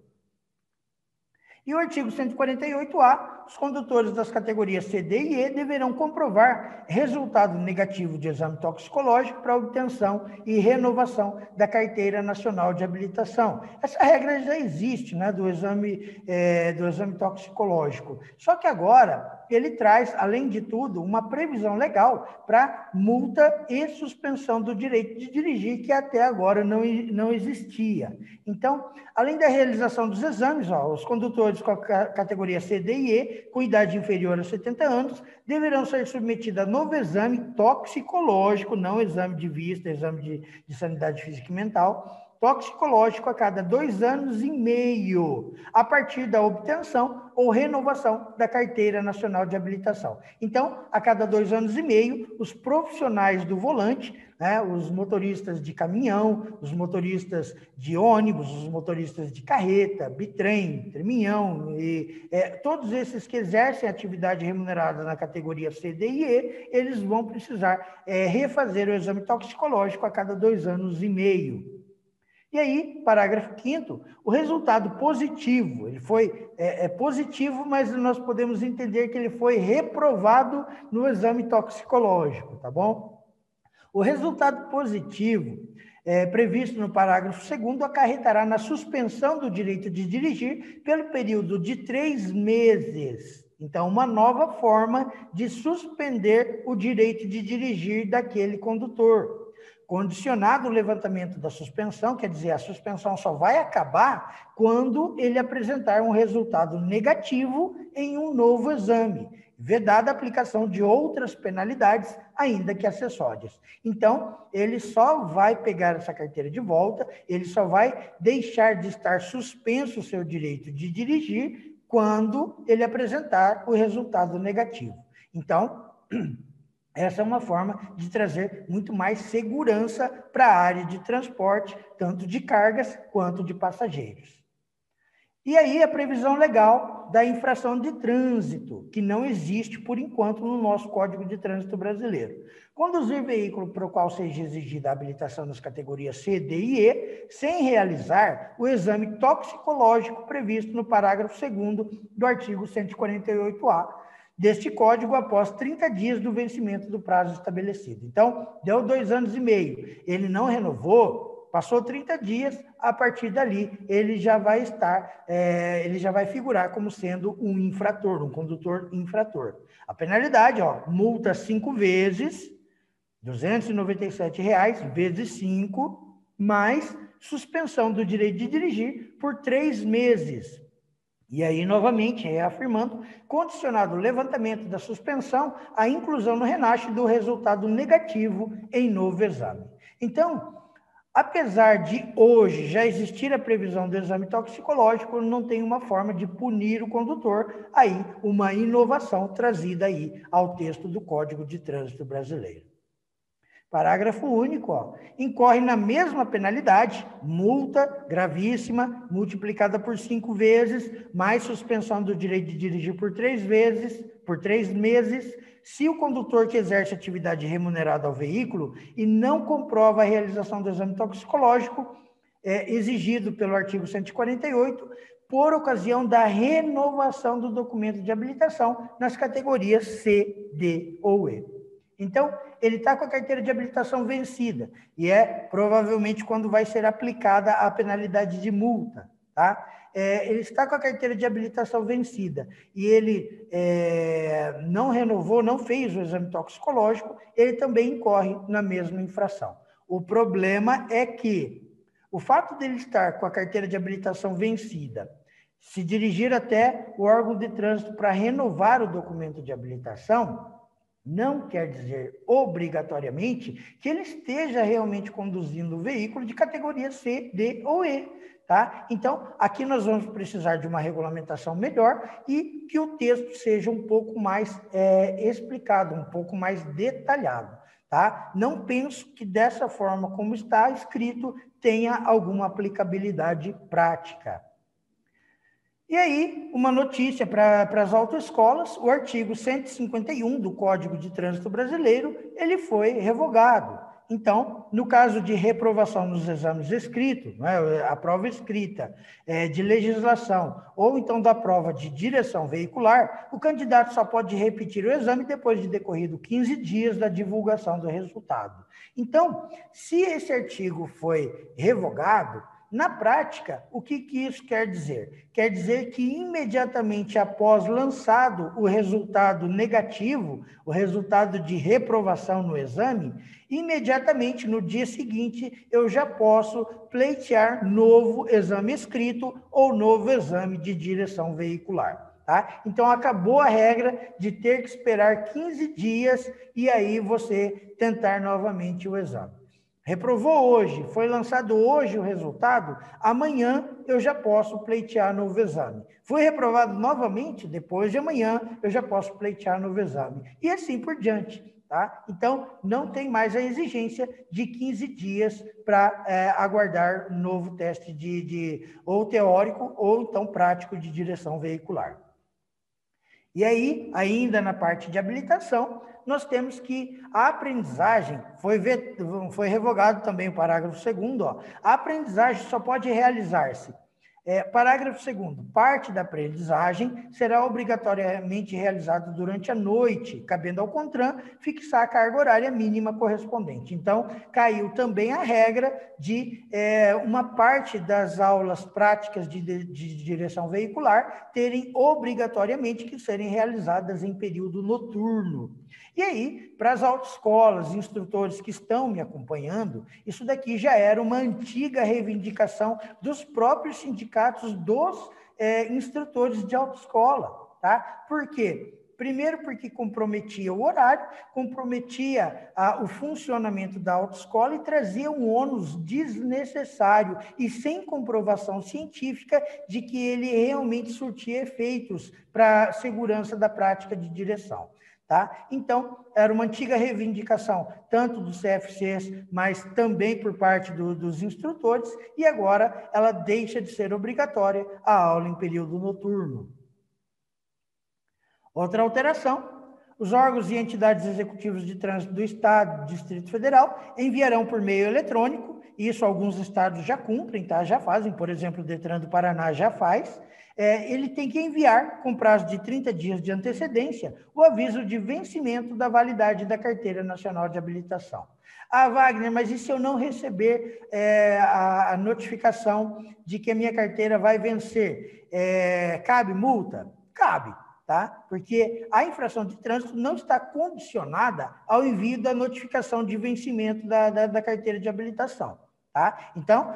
E o artigo 148A, os condutores das categorias C, D e E deverão comprovar resultado negativo de exame toxicológico para obtenção e renovação da Carteira Nacional de Habilitação. Essa regra já existe, né, do exame toxicológico. Só que agora ele traz, além de tudo, uma previsão legal para multa e suspensão do direito de dirigir, que até agora não existia. Então, além da realização dos exames, os condutores com a categoria C, D e E, com idade inferior a 70 anos, deverão ser submetidos a novo exame toxicológico, não exame de vista, exame de sanidade física e mental, toxicológico a cada 2 anos e meio, a partir da obtenção ou renovação da Carteira Nacional de Habilitação. Então, a cada 2 anos e meio, os profissionais do volante, né, os motoristas de caminhão, os motoristas de ônibus, os motoristas de carreta, bitrem, treminhão, e todos esses que exercem atividade remunerada na categoria C, D e E, eles vão precisar refazer o exame toxicológico a cada 2 anos e meio. E aí, parágrafo 5º, o resultado positivo, ele foi positivo, mas nós podemos entender que ele foi reprovado no exame toxicológico, tá bom? O resultado positivo, previsto no parágrafo 2º, acarretará na suspensão do direito de dirigir pelo período de 3 meses. Então, uma nova forma de suspender o direito de dirigir daquele condutor. Condicionado o levantamento da suspensão, quer dizer, a suspensão só vai acabar quando ele apresentar um resultado negativo em um novo exame, vedada a aplicação de outras penalidades, ainda que acessórias. Então, ele só vai pegar essa carteira de volta, ele só vai deixar de estar suspenso o seu direito de dirigir quando ele apresentar o resultado negativo. Então, essa é uma forma de trazer muito mais segurança para a área de transporte, tanto de cargas quanto de passageiros. E aí a previsão legal da infração de trânsito, que não existe por enquanto no nosso Código de Trânsito brasileiro. Conduzir veículo para o qual seja exigida a habilitação nas categorias C, D e E, sem realizar o exame toxicológico previsto no parágrafo 2º do artigo 148A deste Código após 30 dias do vencimento do prazo estabelecido. Então, deu 2 anos e meio, ele não renovou, passou 30 dias, a partir dali ele já vai estar, ele já vai figurar como sendo um infrator, um condutor infrator. A penalidade, multa 5 vezes, R$ 297 vezes 5, mais suspensão do direito de dirigir por 3 meses. E aí, novamente, reafirmando, condicionado o levantamento da suspensão à inclusão no RENASH do resultado negativo em novo exame. Então, apesar de hoje já existir a previsão do exame toxicológico, não tem uma forma de punir o condutor, aí uma inovação trazida aí ao texto do Código de Trânsito brasileiro. Parágrafo único, incorre na mesma penalidade, multa gravíssima, multiplicada por 5 vezes, mais suspensão do direito de dirigir por 3 meses, se o condutor que exerce atividade remunerada ao veículo e não comprova a realização do exame toxicológico exigido pelo artigo 148, por ocasião da renovação do documento de habilitação nas categorias C, D ou E. Então, ele está com a carteira de habilitação vencida, e provavelmente quando vai ser aplicada a penalidade de multa, tá? Ele está com a carteira de habilitação vencida, e ele não renovou, não fez o exame toxicológico, ele também incorre na mesma infração. O problema é que o fato dele estar com a carteira de habilitação vencida, se dirigir até o órgão de trânsito para renovar o documento de habilitação, não quer dizer obrigatoriamente que ele esteja realmente conduzindo o veículo de categoria C, D ou E, tá? Então, aqui nós vamos precisar de uma regulamentação melhor e que o texto seja um pouco mais explicado, um pouco mais detalhado, tá? Não penso que dessa forma como está escrito tenha alguma aplicabilidade prática. E aí, uma notícia para as autoescolas, o artigo 151 do Código de Trânsito Brasileiro, ele foi revogado. Então, no caso de reprovação nos exames escritos, né, a prova escrita de legislação, ou então da prova de direção veicular, o candidato só pode repetir o exame depois de decorrido 15 dias da divulgação do resultado. Então, se esse artigo foi revogado, na prática, o que isso quer dizer? Quer dizer que imediatamente após lançado o resultado negativo, o resultado de reprovação no exame, imediatamente no dia seguinte eu já posso pleitear novo exame escrito ou novo exame de direção veicular. Tá? Então, acabou a regra de ter que esperar 15 dias e aí você tentar novamente o exame. Reprovou hoje, foi lançado hoje o resultado, amanhã eu já posso pleitear novo exame. Foi reprovado novamente, depois de amanhã eu já posso pleitear novo exame. E assim por diante, tá? Então, não tem mais a exigência de 15 dias para aguardar novo teste ou teórico ou então prático de direção veicular. E aí, ainda na parte de habilitação, nós temos que a aprendizagem, foi revogado também o parágrafo 2º, a aprendizagem só pode realizar-se. Parágrafo 2º, parte da aprendizagem será obrigatoriamente realizada durante a noite, cabendo ao CONTRAN fixar a carga horária mínima correspondente. Então, caiu também a regra de uma parte das aulas práticas de direção veicular terem obrigatoriamente que serem realizadas em período noturno. E aí, para as autoescolas, instrutores que estão me acompanhando, isso daqui já era uma antiga reivindicação dos próprios sindicatos dos instrutores de autoescola, tá? Por quê? Primeiro, porque comprometia o horário, comprometia o funcionamento da autoescola e trazia um ônus desnecessário e sem comprovação científica de que ele realmente surtia efeitos para a segurança da prática de direção. Tá? Então, era uma antiga reivindicação, tanto dos CFCs, mas também por parte dos instrutores, e agora ela deixa de ser obrigatória a aula em período noturno. Outra alteração, os órgãos e entidades executivas de trânsito do Estado, do Distrito Federal, enviarão por meio eletrônico, isso alguns estados já cumprem, tá? Já fazem, por exemplo, o Detran do Paraná já faz, ele tem que enviar, com prazo de 30 dias de antecedência, o aviso de vencimento da validade da Carteira Nacional de Habilitação. Ah, Wagner, mas e se eu não receber a notificação de que a minha carteira vai vencer? Cabe multa? Cabe, tá? Porque a infração de trânsito não está condicionada ao envio da notificação de vencimento da carteira de habilitação. Tá? Então,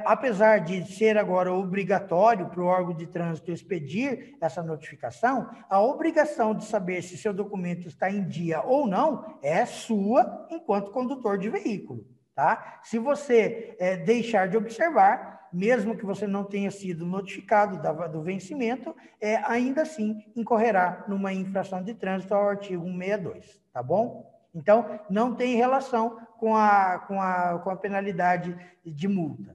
apesar de ser agora obrigatório para o órgão de trânsito expedir essa notificação, a obrigação de saber se seu documento está em dia ou não é sua enquanto condutor de veículo. Tá? Se você deixar de observar, mesmo que você não tenha sido notificado do vencimento, ainda assim incorrerá numa infração de trânsito ao artigo 162, tá bom? Então, não tem relação com a penalidade de multa.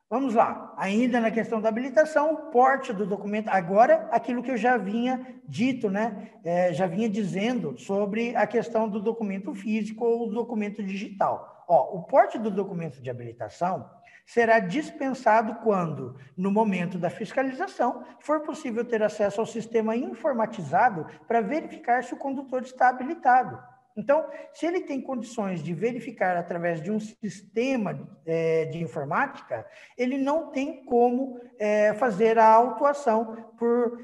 Vamos lá, ainda na questão da habilitação, o porte do documento, agora aquilo que eu já vinha dito, né? Já vinha dizendo sobre a questão do documento físico ou do documento digital. Ó, o porte do documento de habilitação será dispensado quando, no momento da fiscalização, for possível ter acesso ao sistema informatizado para verificar se o condutor está habilitado. Então, se ele tem condições de verificar através de um sistema de informática, ele não tem como fazer a autuação por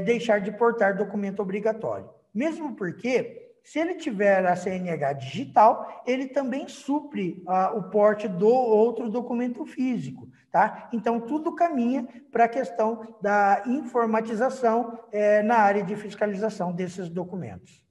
deixar de portar documento obrigatório. Mesmo porque, se ele tiver a CNH digital, ele também supre o porte do outro documento físico. Tá? Então, tudo caminha para a questão da informatização na área de fiscalização desses documentos.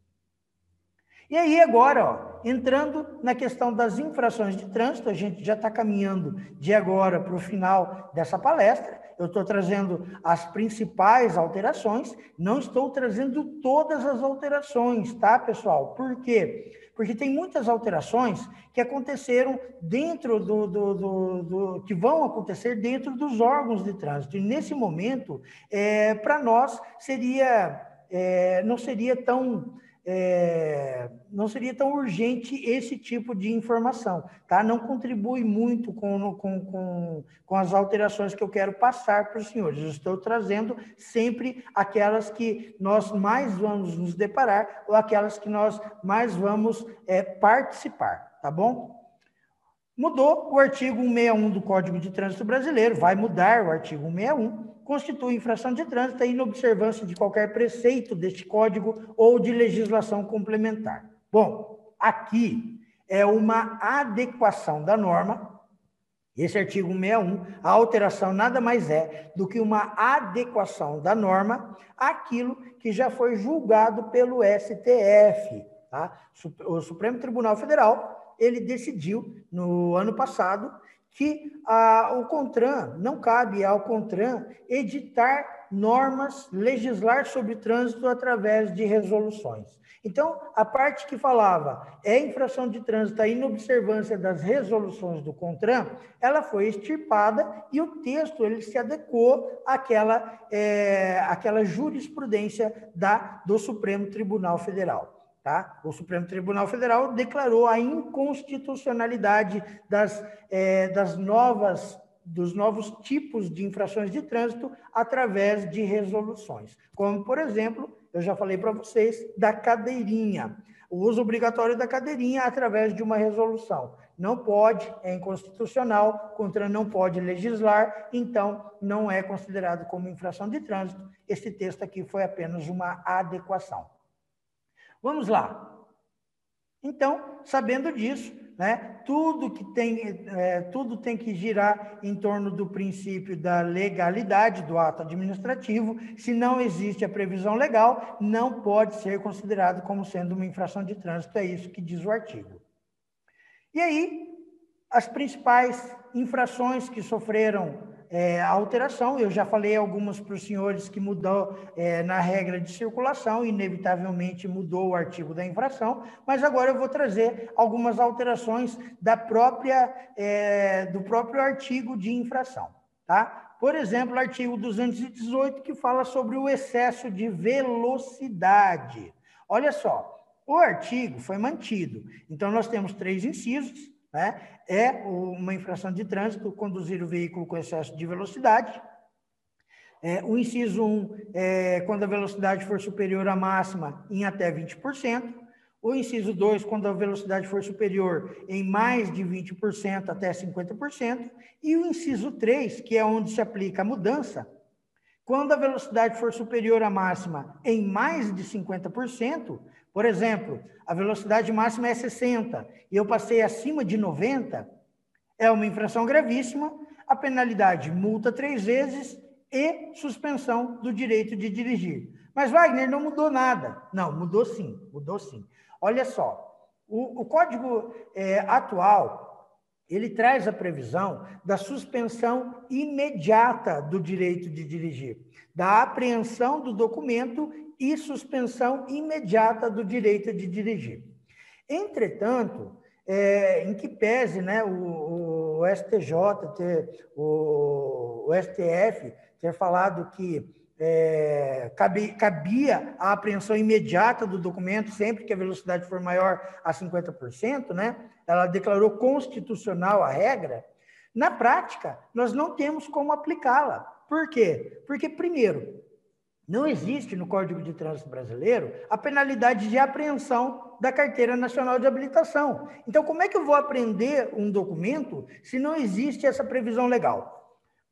E aí, agora, ó, entrando na questão das infrações de trânsito, a gente já está caminhando de agora para o final dessa palestra. Eu estou trazendo as principais alterações, não estou trazendo todas as alterações, tá, pessoal? Por quê? Porque tem muitas alterações que aconteceram dentro que vão acontecer dentro dos órgãos de trânsito. E nesse momento, para nós, não seria tão urgente esse tipo de informação, tá? Não contribui muito com as alterações que eu quero passar para os senhores. Eu estou trazendo sempre aquelas que nós mais vamos nos deparar ou aquelas que nós mais vamos participar, tá bom? Mudou o artigo 161 do Código de Trânsito Brasileiro, vai mudar o artigo 161, constitui infração de trânsito a inobservância de qualquer preceito deste código ou de legislação complementar. Bom, aqui é uma adequação da norma, esse artigo 161, a alteração nada mais é do que uma adequação da norma àquilo que já foi julgado pelo STF, tá? O Supremo Tribunal Federal, ele decidiu, no ano passado, que o CONTRAN, não cabe ao CONTRAN editar normas, legislar sobre trânsito através de resoluções. Então, a parte que falava infração de trânsito, a inobservância das resoluções do CONTRAN, ela foi extirpada e o texto ele se adequou àquela jurisprudência do Supremo Tribunal Federal. Tá? O Supremo Tribunal Federal declarou a inconstitucionalidade dos novos tipos de infrações de trânsito através de resoluções, como, por exemplo, eu já falei para vocês, da cadeirinha, o uso obrigatório da cadeirinha através de uma resolução. Não pode, é inconstitucional, CONTRAN não pode legislar, então não é considerado como infração de trânsito. Esse texto aqui foi apenas uma adequação. Vamos lá. Então, sabendo disso, né? Tudo tem que girar em torno do princípio da legalidade do ato administrativo. Se não existe a previsão legal, não pode ser considerado como sendo uma infração de trânsito. É isso que diz o artigo. E aí, as principais infrações que sofreram alteração, eu já falei algumas para os senhores que mudou na regra de circulação, inevitavelmente mudou o artigo da infração, mas agora eu vou trazer algumas alterações do próprio artigo de infração, tá? Por exemplo, o artigo 218, que fala sobre o excesso de velocidade. Olha só, o artigo foi mantido, então nós temos 3 incisos, né? É uma infração de trânsito conduzir o veículo com excesso de velocidade. O inciso 1 é quando a velocidade for superior à máxima em até 20%. O inciso 2, quando a velocidade for superior em mais de 20% até 50%. E o inciso 3, que é onde se aplica a mudança, quando a velocidade for superior à máxima em mais de 50%, por exemplo, a velocidade máxima é 60 e eu passei acima de 90, é uma infração gravíssima, a penalidade multa 3 vezes e suspensão do direito de dirigir. Mas, Wagner, não mudou nada. Não, mudou sim, mudou sim. Olha só, o Código atual, ele traz a previsão da suspensão imediata do direito de dirigir, da apreensão do documento e suspensão imediata do direito de dirigir. Entretanto, em que pese, né, o STJ, o STF ter falado que cabia a apreensão imediata do documento sempre que a velocidade for maior a 50%, né? Ela declarou constitucional a regra. Na prática, nós não temos como aplicá-la. Por quê? Porque, primeiro, não existe no Código de Trânsito Brasileiro a penalidade de apreensão da Carteira Nacional de Habilitação. Então, como é que eu vou apreender um documento se não existe essa previsão legal?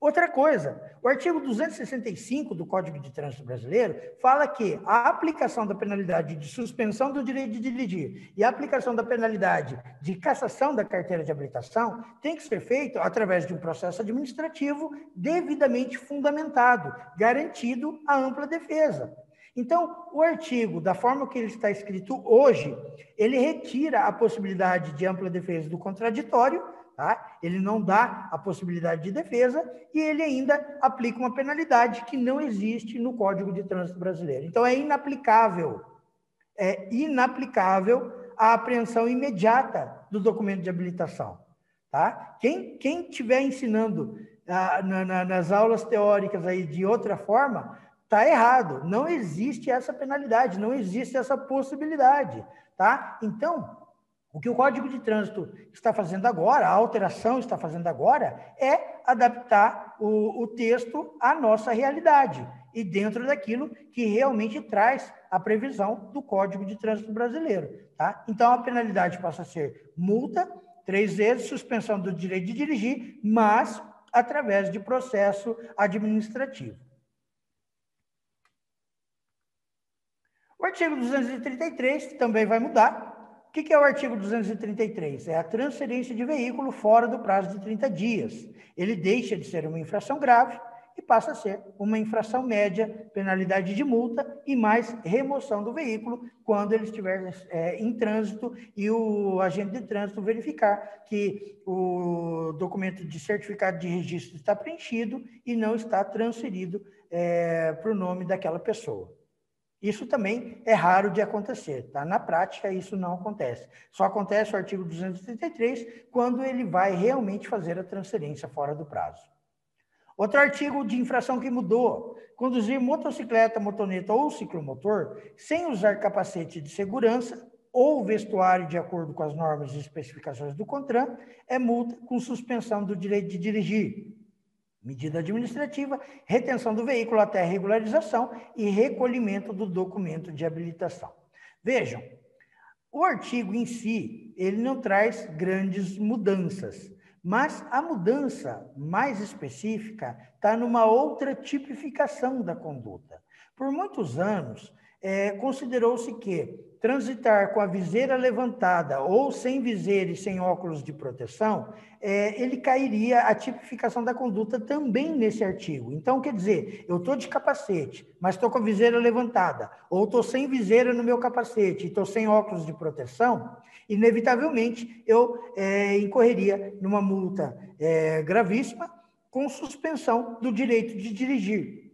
Outra coisa, o artigo 265 do Código de Trânsito Brasileiro fala que a aplicação da penalidade de suspensão do direito de dirigir e a aplicação da penalidade de cassação da carteira de habilitação tem que ser feito através de um processo administrativo devidamente fundamentado, garantido a ampla defesa. Então, o artigo, da forma que ele está escrito hoje, ele retira a possibilidade de ampla defesa do contraditório, tá? Ele não dá a possibilidade de defesa e ele ainda aplica uma penalidade que não existe no Código de Trânsito Brasileiro. Então, é inaplicável a apreensão imediata do documento de habilitação. Tá? Quem estiver ensinando nas aulas teóricas aí de outra forma, está errado. Não existe essa penalidade, não existe essa possibilidade. Tá? Então, o que o Código de Trânsito está fazendo agora, a alteração está fazendo agora, é adaptar o texto à nossa realidade e dentro daquilo que realmente traz a previsão do Código de Trânsito Brasileiro. Tá? Então, a penalidade passa a ser multa, 3 vezes, suspensão do direito de dirigir, mas através de processo administrativo. O artigo 233 também vai mudar. O que é o artigo 233? É a transferência de veículo fora do prazo de 30 dias. Ele deixa de ser uma infração grave e passa a ser uma infração média, penalidade de multa e mais remoção do veículo quando ele estiver em trânsito e o agente de trânsito verificar que o documento de certificado de registro está preenchido e não está transferido para o nome daquela pessoa. Isso também é raro de acontecer, tá? Na prática, isso não acontece. Só acontece o artigo 233 quando ele vai realmente fazer a transferência fora do prazo. Outro artigo de infração que mudou: conduzir motocicleta, motoneta ou ciclomotor sem usar capacete de segurança ou vestuário de acordo com as normas e especificações do CONTRAN é multa com suspensão do direito de dirigir. Medida administrativa, retenção do veículo até regularização e recolhimento do documento de habilitação. Vejam, o artigo em si, ele não traz grandes mudanças, mas a mudança mais específica está numa outra tipificação da conduta. Por muitos anos, considerou-se que transitar com a viseira levantada ou sem viseira e sem óculos de proteção, ele cairia a tipificação da conduta também nesse artigo. Então, quer dizer, eu estou de capacete, mas estou com a viseira levantada, ou estou sem viseira no meu capacete e estou sem óculos de proteção, inevitavelmente eu incorreria numa multa gravíssima com suspensão do direito de dirigir.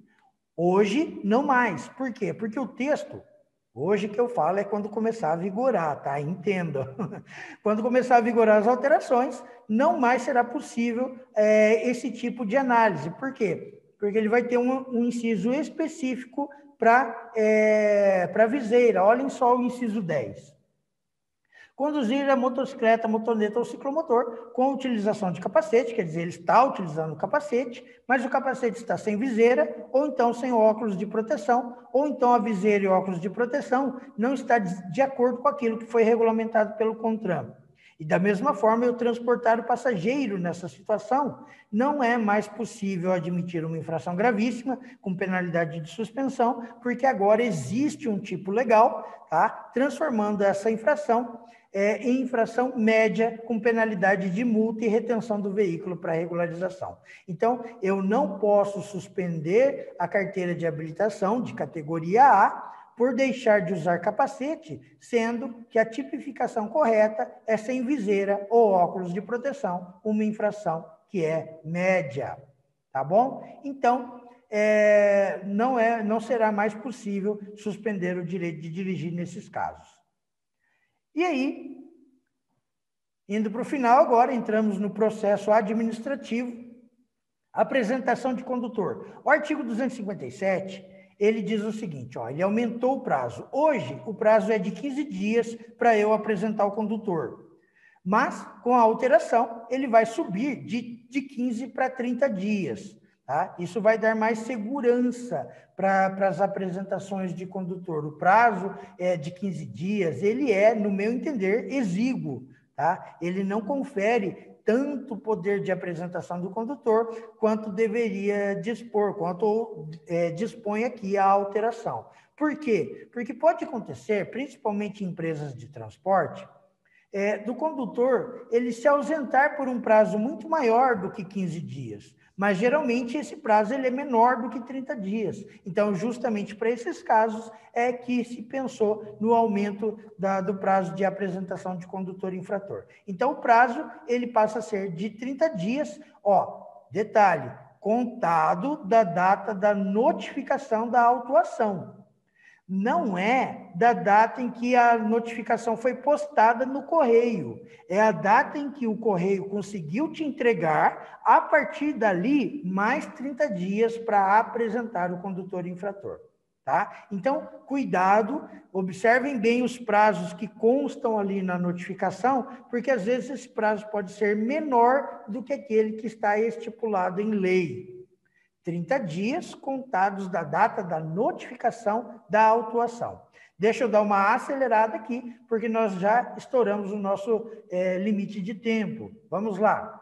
Hoje, não mais. Por quê? Porque o texto, hoje que eu falo é quando começar a vigorar, tá? Entenda. Quando começar a vigorar as alterações, não mais será possível esse tipo de análise. Por quê? Porque ele vai ter um inciso específico para viseira. Olhem só o inciso 10. Conduzir a motocicleta, motoneta ou ciclomotor com utilização de capacete, quer dizer, ele está utilizando o capacete, mas o capacete está sem viseira, ou então sem óculos de proteção, ou então a viseira e óculos de proteção não está de acordo com aquilo que foi regulamentado pelo CONTRAN. E da mesma forma, eu transportar o passageiro nessa situação, não é mais possível admitir uma infração gravíssima, com penalidade de suspensão, porque agora existe um tipo legal, tá? Transformando essa infração em infração média, com penalidade de multa e retenção do veículo para regularização. Então, eu não posso suspender a carteira de habilitação de categoria A por deixar de usar capacete, sendo que a tipificação correta é sem viseira ou óculos de proteção, uma infração que é média, tá bom? Então, não será mais possível suspender o direito de dirigir nesses casos. E aí, indo para o final agora, entramos no processo administrativo, apresentação de condutor. O artigo 257, ele diz o seguinte, ele aumentou o prazo. Hoje, o prazo é de 15 dias para eu apresentar o condutor. Mas, com a alteração, ele vai subir de 15 para 30 dias. Tá? Isso vai dar mais segurança para as apresentações de condutor. O prazo de 15 dias, ele no meu entender, exíguo. Tá? Ele não confere tanto poder de apresentação do condutor quanto deveria dispor, quanto dispõe aqui a alteração. Por quê? Porque pode acontecer, principalmente em empresas de transporte, do condutor ele se ausentar por um prazo muito maior do que 15 dias. Mas, geralmente, esse prazo ele é menor do que 30 dias. Então, justamente para esses casos, é que se pensou no aumento do prazo de apresentação de condutor infrator. Então, o prazo ele passa a ser de 30 dias, detalhe, contado da data da notificação da autuação. Não é da data em que a notificação foi postada no correio. É a data em que o correio conseguiu te entregar, a partir dali, mais 30 dias para apresentar o condutor infrator. Tá? Então, cuidado, observem bem os prazos que constam ali na notificação, porque às vezes esse prazo pode ser menor do que aquele que está estipulado em lei. 30 dias contados da data da notificação da autuação. Deixa eu dar uma acelerada aqui, porque nós já estouramos o nosso limite de tempo. Vamos lá.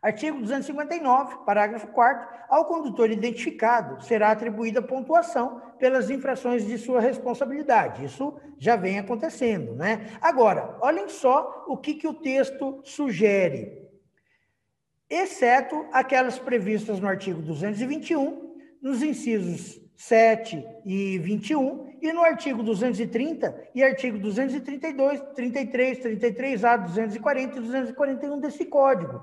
Artigo 259, parágrafo 4º, ao condutor identificado será atribuída pontuação pelas infrações de sua responsabilidade. Isso já vem acontecendo, né? Agora, olhem só o que o texto sugere. Exceto aquelas previstas no artigo 221, nos incisos 7 e 21, e no artigo 230 e artigo 232, 33, 33A, 240 e 241 desse Código.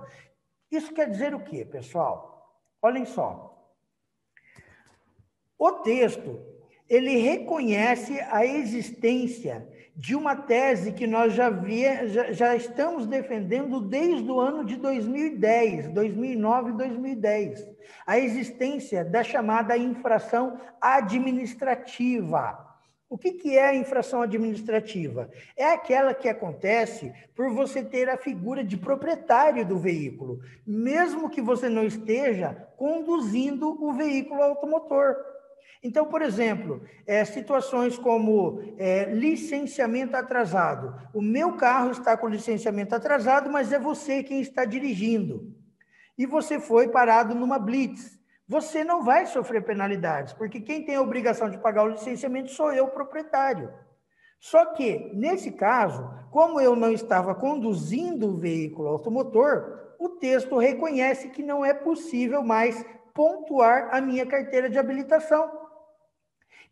Isso quer dizer o quê, pessoal? Olhem só. O texto, ele reconhece a existência de uma tese que nós já estamos defendendo desde o ano de 2010, 2009 e 2010. A existência da chamada infração administrativa. O que é a infração administrativa? É aquela que acontece por você ter a figura de proprietário do veículo, mesmo que você não esteja conduzindo o veículo automotor. Então, por exemplo, situações como licenciamento atrasado. O meu carro está com licenciamento atrasado, mas é você quem está dirigindo. E você foi parado numa blitz. você não vai sofrer penalidades, porque quem tem a obrigação de pagar o licenciamento sou eu, proprietário. Só que, nesse caso, como eu não estava conduzindo o veículo automotor, o texto reconhece que não é possível mais pontuar a minha carteira de habilitação.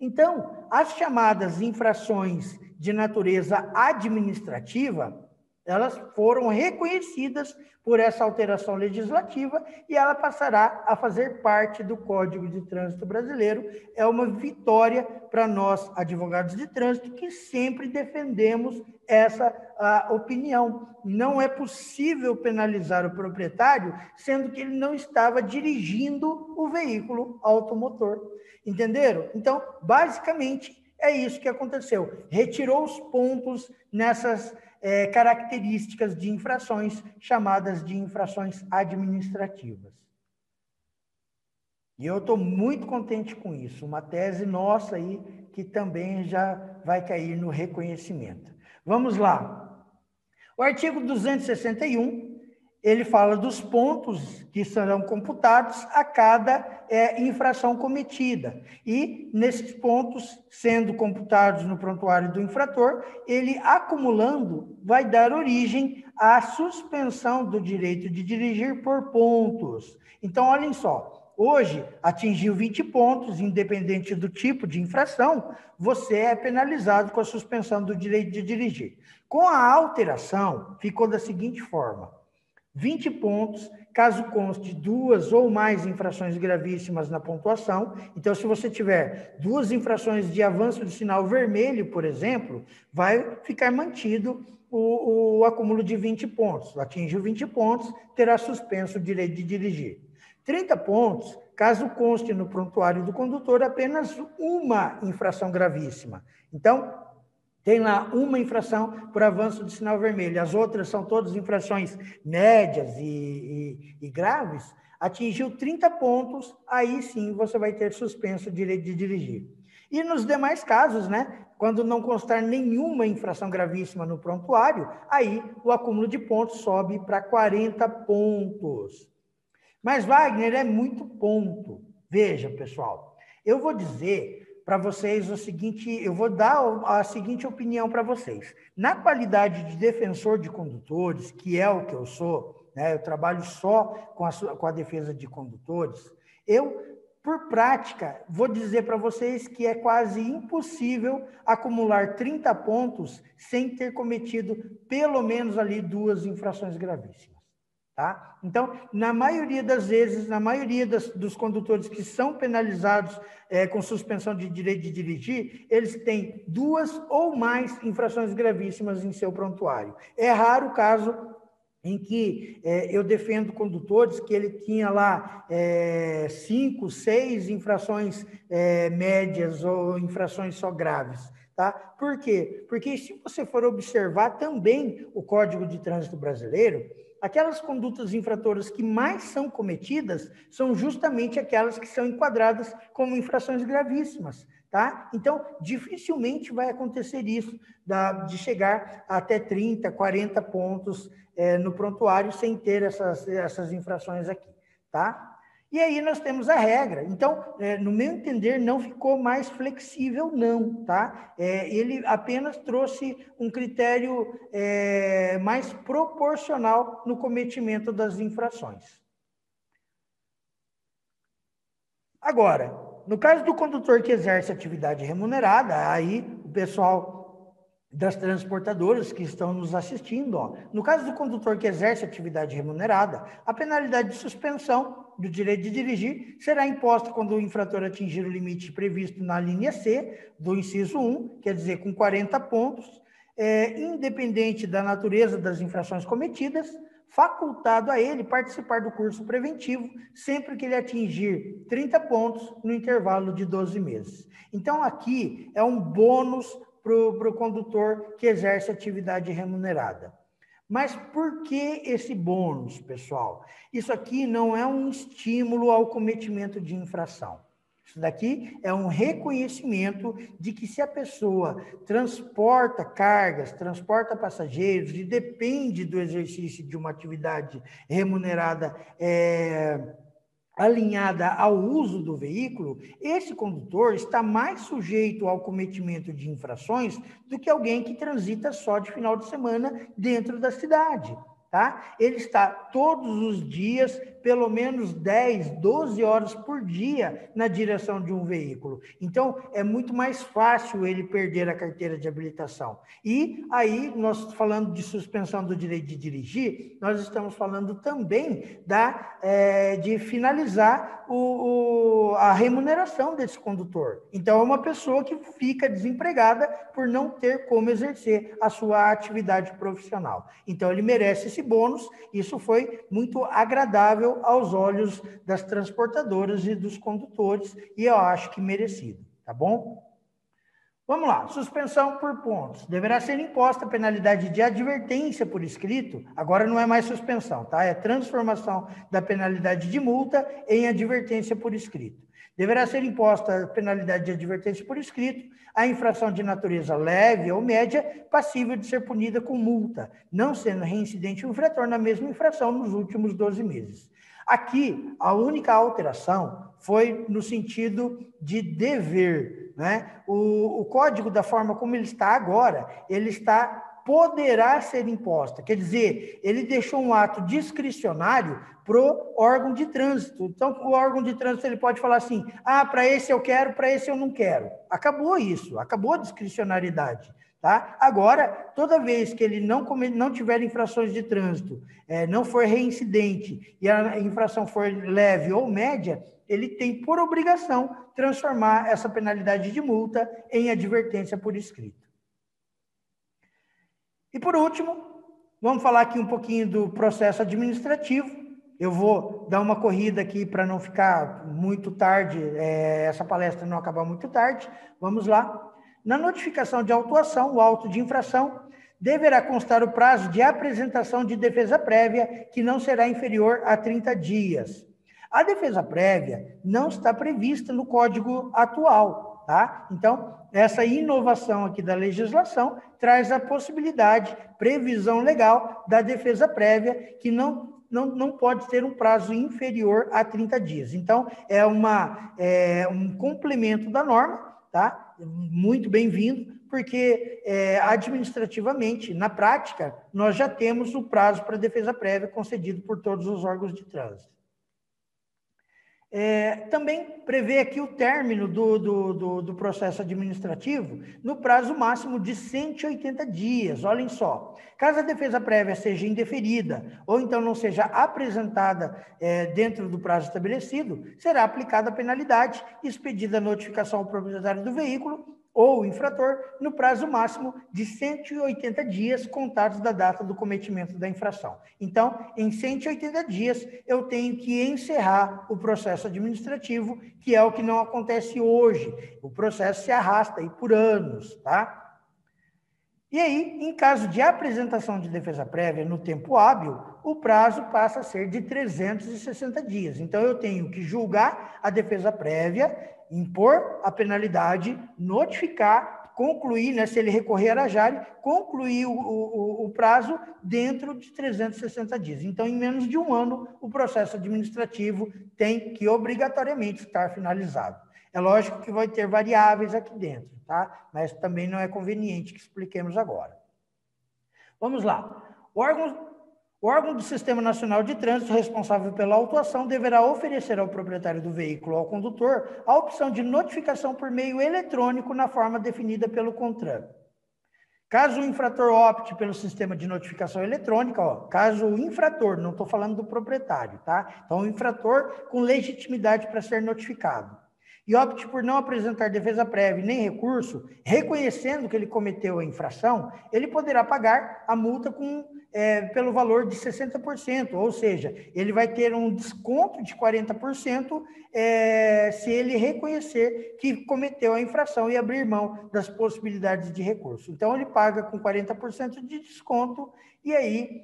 Então, as chamadas infrações de natureza administrativa, elas foram reconhecidas por essa alteração legislativa e ela passará a fazer parte do Código de Trânsito Brasileiro. É uma vitória para nós, advogados de trânsito, que sempre defendemos essa opinião. Não é possível penalizar o proprietário, sendo que ele não estava dirigindo o veículo automotor. Entenderam? Então, basicamente, é isso que aconteceu. Retirou os pontos nessas características de infrações chamadas de infrações administrativas. E eu estou muito contente com isso. Uma tese nossa aí que também já vai cair no reconhecimento. Vamos lá. O artigo 261, ele fala dos pontos que serão computados a cada infração cometida. E, nesses pontos, sendo computados no prontuário do infrator, ele, acumulando, vai dar origem à suspensão do direito de dirigir por pontos. Então, olhem só, hoje, atingiu 20 pontos, independente do tipo de infração, você é penalizado com a suspensão do direito de dirigir. Com a alteração, ficou da seguinte forma: 20 pontos, caso conste 2 ou mais infrações gravíssimas na pontuação. Então, se você tiver 2 infrações de avanço de sinal vermelho, por exemplo, vai ficar mantido o acúmulo de 20 pontos. Atingiu 20 pontos, terá suspenso o direito de dirigir. 30 pontos, caso conste no prontuário do condutor apenas uma infração gravíssima. Então, tem lá uma infração por avanço de sinal vermelho, as outras são todas infrações médias e graves. Atingiu 30 pontos, aí sim você vai ter suspenso o direito de dirigir. E nos demais casos, né, quando não constar nenhuma infração gravíssima no prontuário, aí o acúmulo de pontos sobe para 40 pontos. Mas, Wagner, é muito ponto. Veja, pessoal, eu vou dizer para vocês o seguinte, eu vou dar a seguinte opinião para vocês. Na qualidade de defensor de condutores, que é o que eu sou, né, eu trabalho só com a defesa de condutores, eu, por prática, vou dizer para vocês que é quase impossível acumular 30 pontos sem ter cometido pelo menos ali 2 infrações gravíssimas. Tá? Então, na maioria das vezes, na maioria dos condutores que são penalizados com suspensão de direito de dirigir, eles têm 2 ou mais infrações gravíssimas em seu prontuário. É raro o caso em que eu defendo condutores que ele tinha lá 5, 6 infrações médias ou infrações só graves. Tá? Por quê? Porque se você for observar também o Código de Trânsito Brasileiro, aquelas condutas infratoras que mais são cometidas são justamente aquelas que são enquadradas como infrações gravíssimas, tá? Então, dificilmente vai acontecer isso, de chegar até 30, 40 pontos no prontuário sem ter essas infrações aqui, tá? E aí nós temos a regra. Então, no meu entender, não ficou mais flexível, não, tá? Ele apenas trouxe um critério mais proporcional no cometimento das infrações. Agora, no caso do condutor que exerce atividade remunerada, aí o pessoal das transportadoras que estão nos assistindo, ó. No caso do condutor que exerce atividade remunerada, a penalidade de suspensão do direito de dirigir será imposta quando o infrator atingir o limite previsto na linha C do inciso 1, quer dizer, com 40 pontos, independente da natureza das infrações cometidas, facultado a ele participar do curso preventivo sempre que ele atingir 30 pontos no intervalo de 12 meses. Então, aqui é um bônus para o condutor que exerce atividade remunerada. Mas por que esse bônus, pessoal? Isso aqui não é um estímulo ao cometimento de infração. Isso daqui é um reconhecimento de que se a pessoa transporta cargas, transporta passageiros e depende do exercício de uma atividade remunerada alinhada ao uso do veículo, esse condutor está mais sujeito ao cometimento de infrações do que alguém que transita só de final de semana dentro da cidade. Tá? Ele está todos os dias, pelo menos 10, 12 horas por dia na direção de um veículo. Então, é muito mais fácil ele perder a carteira de habilitação. E aí, nós falando de suspensão do direito de dirigir, nós estamos falando também de finalizar a remuneração desse condutor. Então, é uma pessoa que fica desempregada por não ter como exercer a sua atividade profissional. Então, ele merece esse bônus. Isso foi muito agradável aos olhos das transportadoras e dos condutores, e eu acho que merecido, tá bom? Vamos lá, suspensão por pontos. Deverá ser imposta a penalidade de advertência por escrito, agora não é mais suspensão, tá? É transformação da penalidade de multa em advertência por escrito. Deverá ser imposta a penalidade de advertência por escrito a infração de natureza leve ou média, passível de ser punida com multa, não sendo reincidente o infrator na mesma infração nos últimos 12 meses. Aqui, a única alteração foi no sentido de dever, né? O código, da forma como ele está agora, poderá ser imposta. Quer dizer, ele deixou um ato discricionário para o órgão de trânsito. Então, o órgão de trânsito ele pode falar assim, para esse eu quero, para esse eu não quero. Acabou isso, acabou a discricionariedade. Tá? Agora, toda vez que ele não tiver infrações de trânsito, não for reincidente e a infração for leve ou média, ele tem por obrigação transformar essa penalidade de multa em advertência por escrito. E por último, vamos falar aqui um pouquinho do processo administrativo. Eu vou dar uma corrida aqui para não ficar muito tarde, essa palestra não acabar muito tarde. Vamos lá. Na notificação de autuação, o auto de infração, deverá constar o prazo de apresentação de defesa prévia, que não será inferior a 30 dias. A defesa prévia não está prevista no Código atual, tá? Então, essa inovação aqui da legislação traz a possibilidade, previsão legal da defesa prévia, que não pode ter um prazo inferior a 30 dias. Então, é um complemento da norma, tá? Muito bem-vindo, porque administrativamente, na prática, nós já temos o prazo para defesa prévia concedido por todos os órgãos de trânsito. Também prevê aqui o término do processo administrativo no prazo máximo de 180 dias. Olhem só, caso a defesa prévia seja indeferida ou então não seja apresentada dentro do prazo estabelecido, será aplicada a penalidade, expedida a notificação ao proprietário do veículo ou infrator no prazo máximo de 180 dias contados da data do cometimento da infração. Então, em 180 dias, eu tenho que encerrar o processo administrativo, que é o que não acontece hoje. O processo se arrasta aí por anos, tá? E aí, em caso de apresentação de defesa prévia no tempo hábil, o prazo passa a ser de 360 dias. Então, eu tenho que julgar a defesa prévia, impor a penalidade, notificar, concluir, né, se ele recorrer a Jari, concluir o prazo dentro de 360 dias. Então, em menos de um ano, o processo administrativo tem que obrigatoriamente estar finalizado. É lógico que vai ter variáveis aqui dentro, tá? Mas também não é conveniente que expliquemos agora. Vamos lá. O órgão do Sistema Nacional de Trânsito responsável pela autuação deverá oferecer ao proprietário do veículo ou ao condutor a opção de notificação por meio eletrônico na forma definida pelo CONTRAN. Caso o infrator opte pelo sistema de notificação eletrônica, caso o infrator, não estou falando do proprietário, tá? Então, o infrator com legitimidade para ser notificado. E opte por não apresentar defesa prévia nem recurso, reconhecendo que ele cometeu a infração, ele poderá pagar a multa pelo valor de 60%, ou seja, ele vai ter um desconto de 40% se ele reconhecer que cometeu a infração e abrir mão das possibilidades de recurso. Então, ele paga com 40% de desconto e aí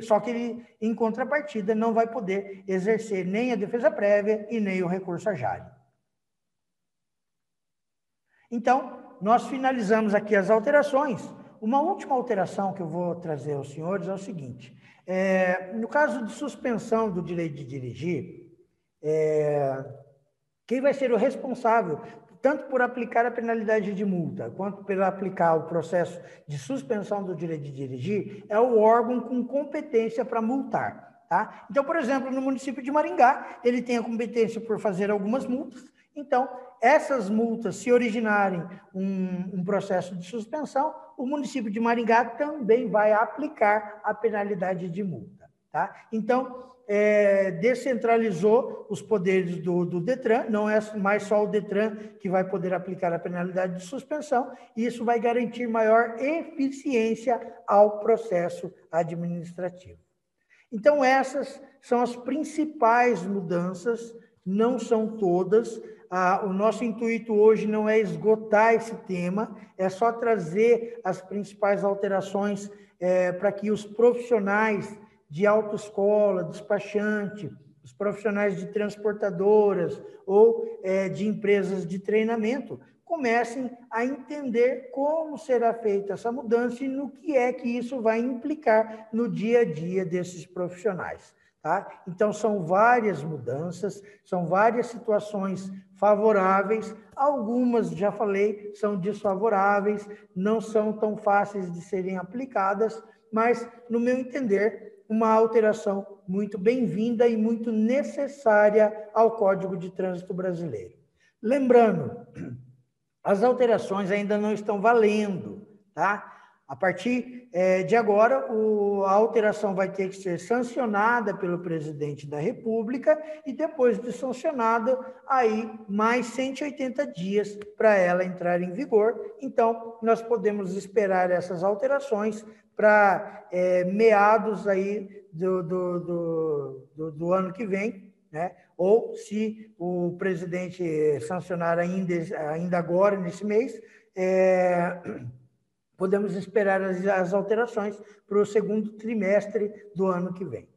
só que ele, em contrapartida, não vai poder exercer nem a defesa prévia e nem o recurso a Jari. Então, nós finalizamos aqui as alterações. Uma última alteração que eu vou trazer aos senhores é o seguinte: no caso de suspensão do direito de dirigir, quem vai ser o responsável, tanto por aplicar a penalidade de multa, quanto por aplicar o processo de suspensão do direito de dirigir, é o órgão com competência para multar. Tá? Então, por exemplo, no município de Maringá, ele tem a competência por fazer algumas multas. Então, essas multas, se originarem um processo de suspensão, o município de Maringá também vai aplicar a penalidade de multa. Tá? Então, descentralizou os poderes do Detran, não é mais só o Detran que vai poder aplicar a penalidade de suspensão, e isso vai garantir maior eficiência ao processo administrativo. Então, essas são as principais mudanças, não são todas. O nosso intuito hoje não é esgotar esse tema, é só trazer as principais alterações para que os profissionais de autoescola, despachante, os profissionais de transportadoras ou de empresas de treinamento comecem a entender como será feita essa mudança e no que é que isso vai implicar no dia a dia desses profissionais. Tá? Então, são várias mudanças, são várias situações favoráveis, algumas, já falei, são desfavoráveis, não são tão fáceis de serem aplicadas, mas, no meu entender, uma alteração muito bem-vinda e muito necessária ao Código de Trânsito Brasileiro. Lembrando, as alterações ainda não estão valendo, tá? A partir de agora, a alteração vai ter que ser sancionada pelo presidente da República e depois de sancionada, aí mais 180 dias para ela entrar em vigor. Então, nós podemos esperar essas alterações para meados aí do ano que vem, né? Ou se o presidente sancionar ainda agora, nesse mês, podemos esperar as alterações para o segundo trimestre do ano que vem.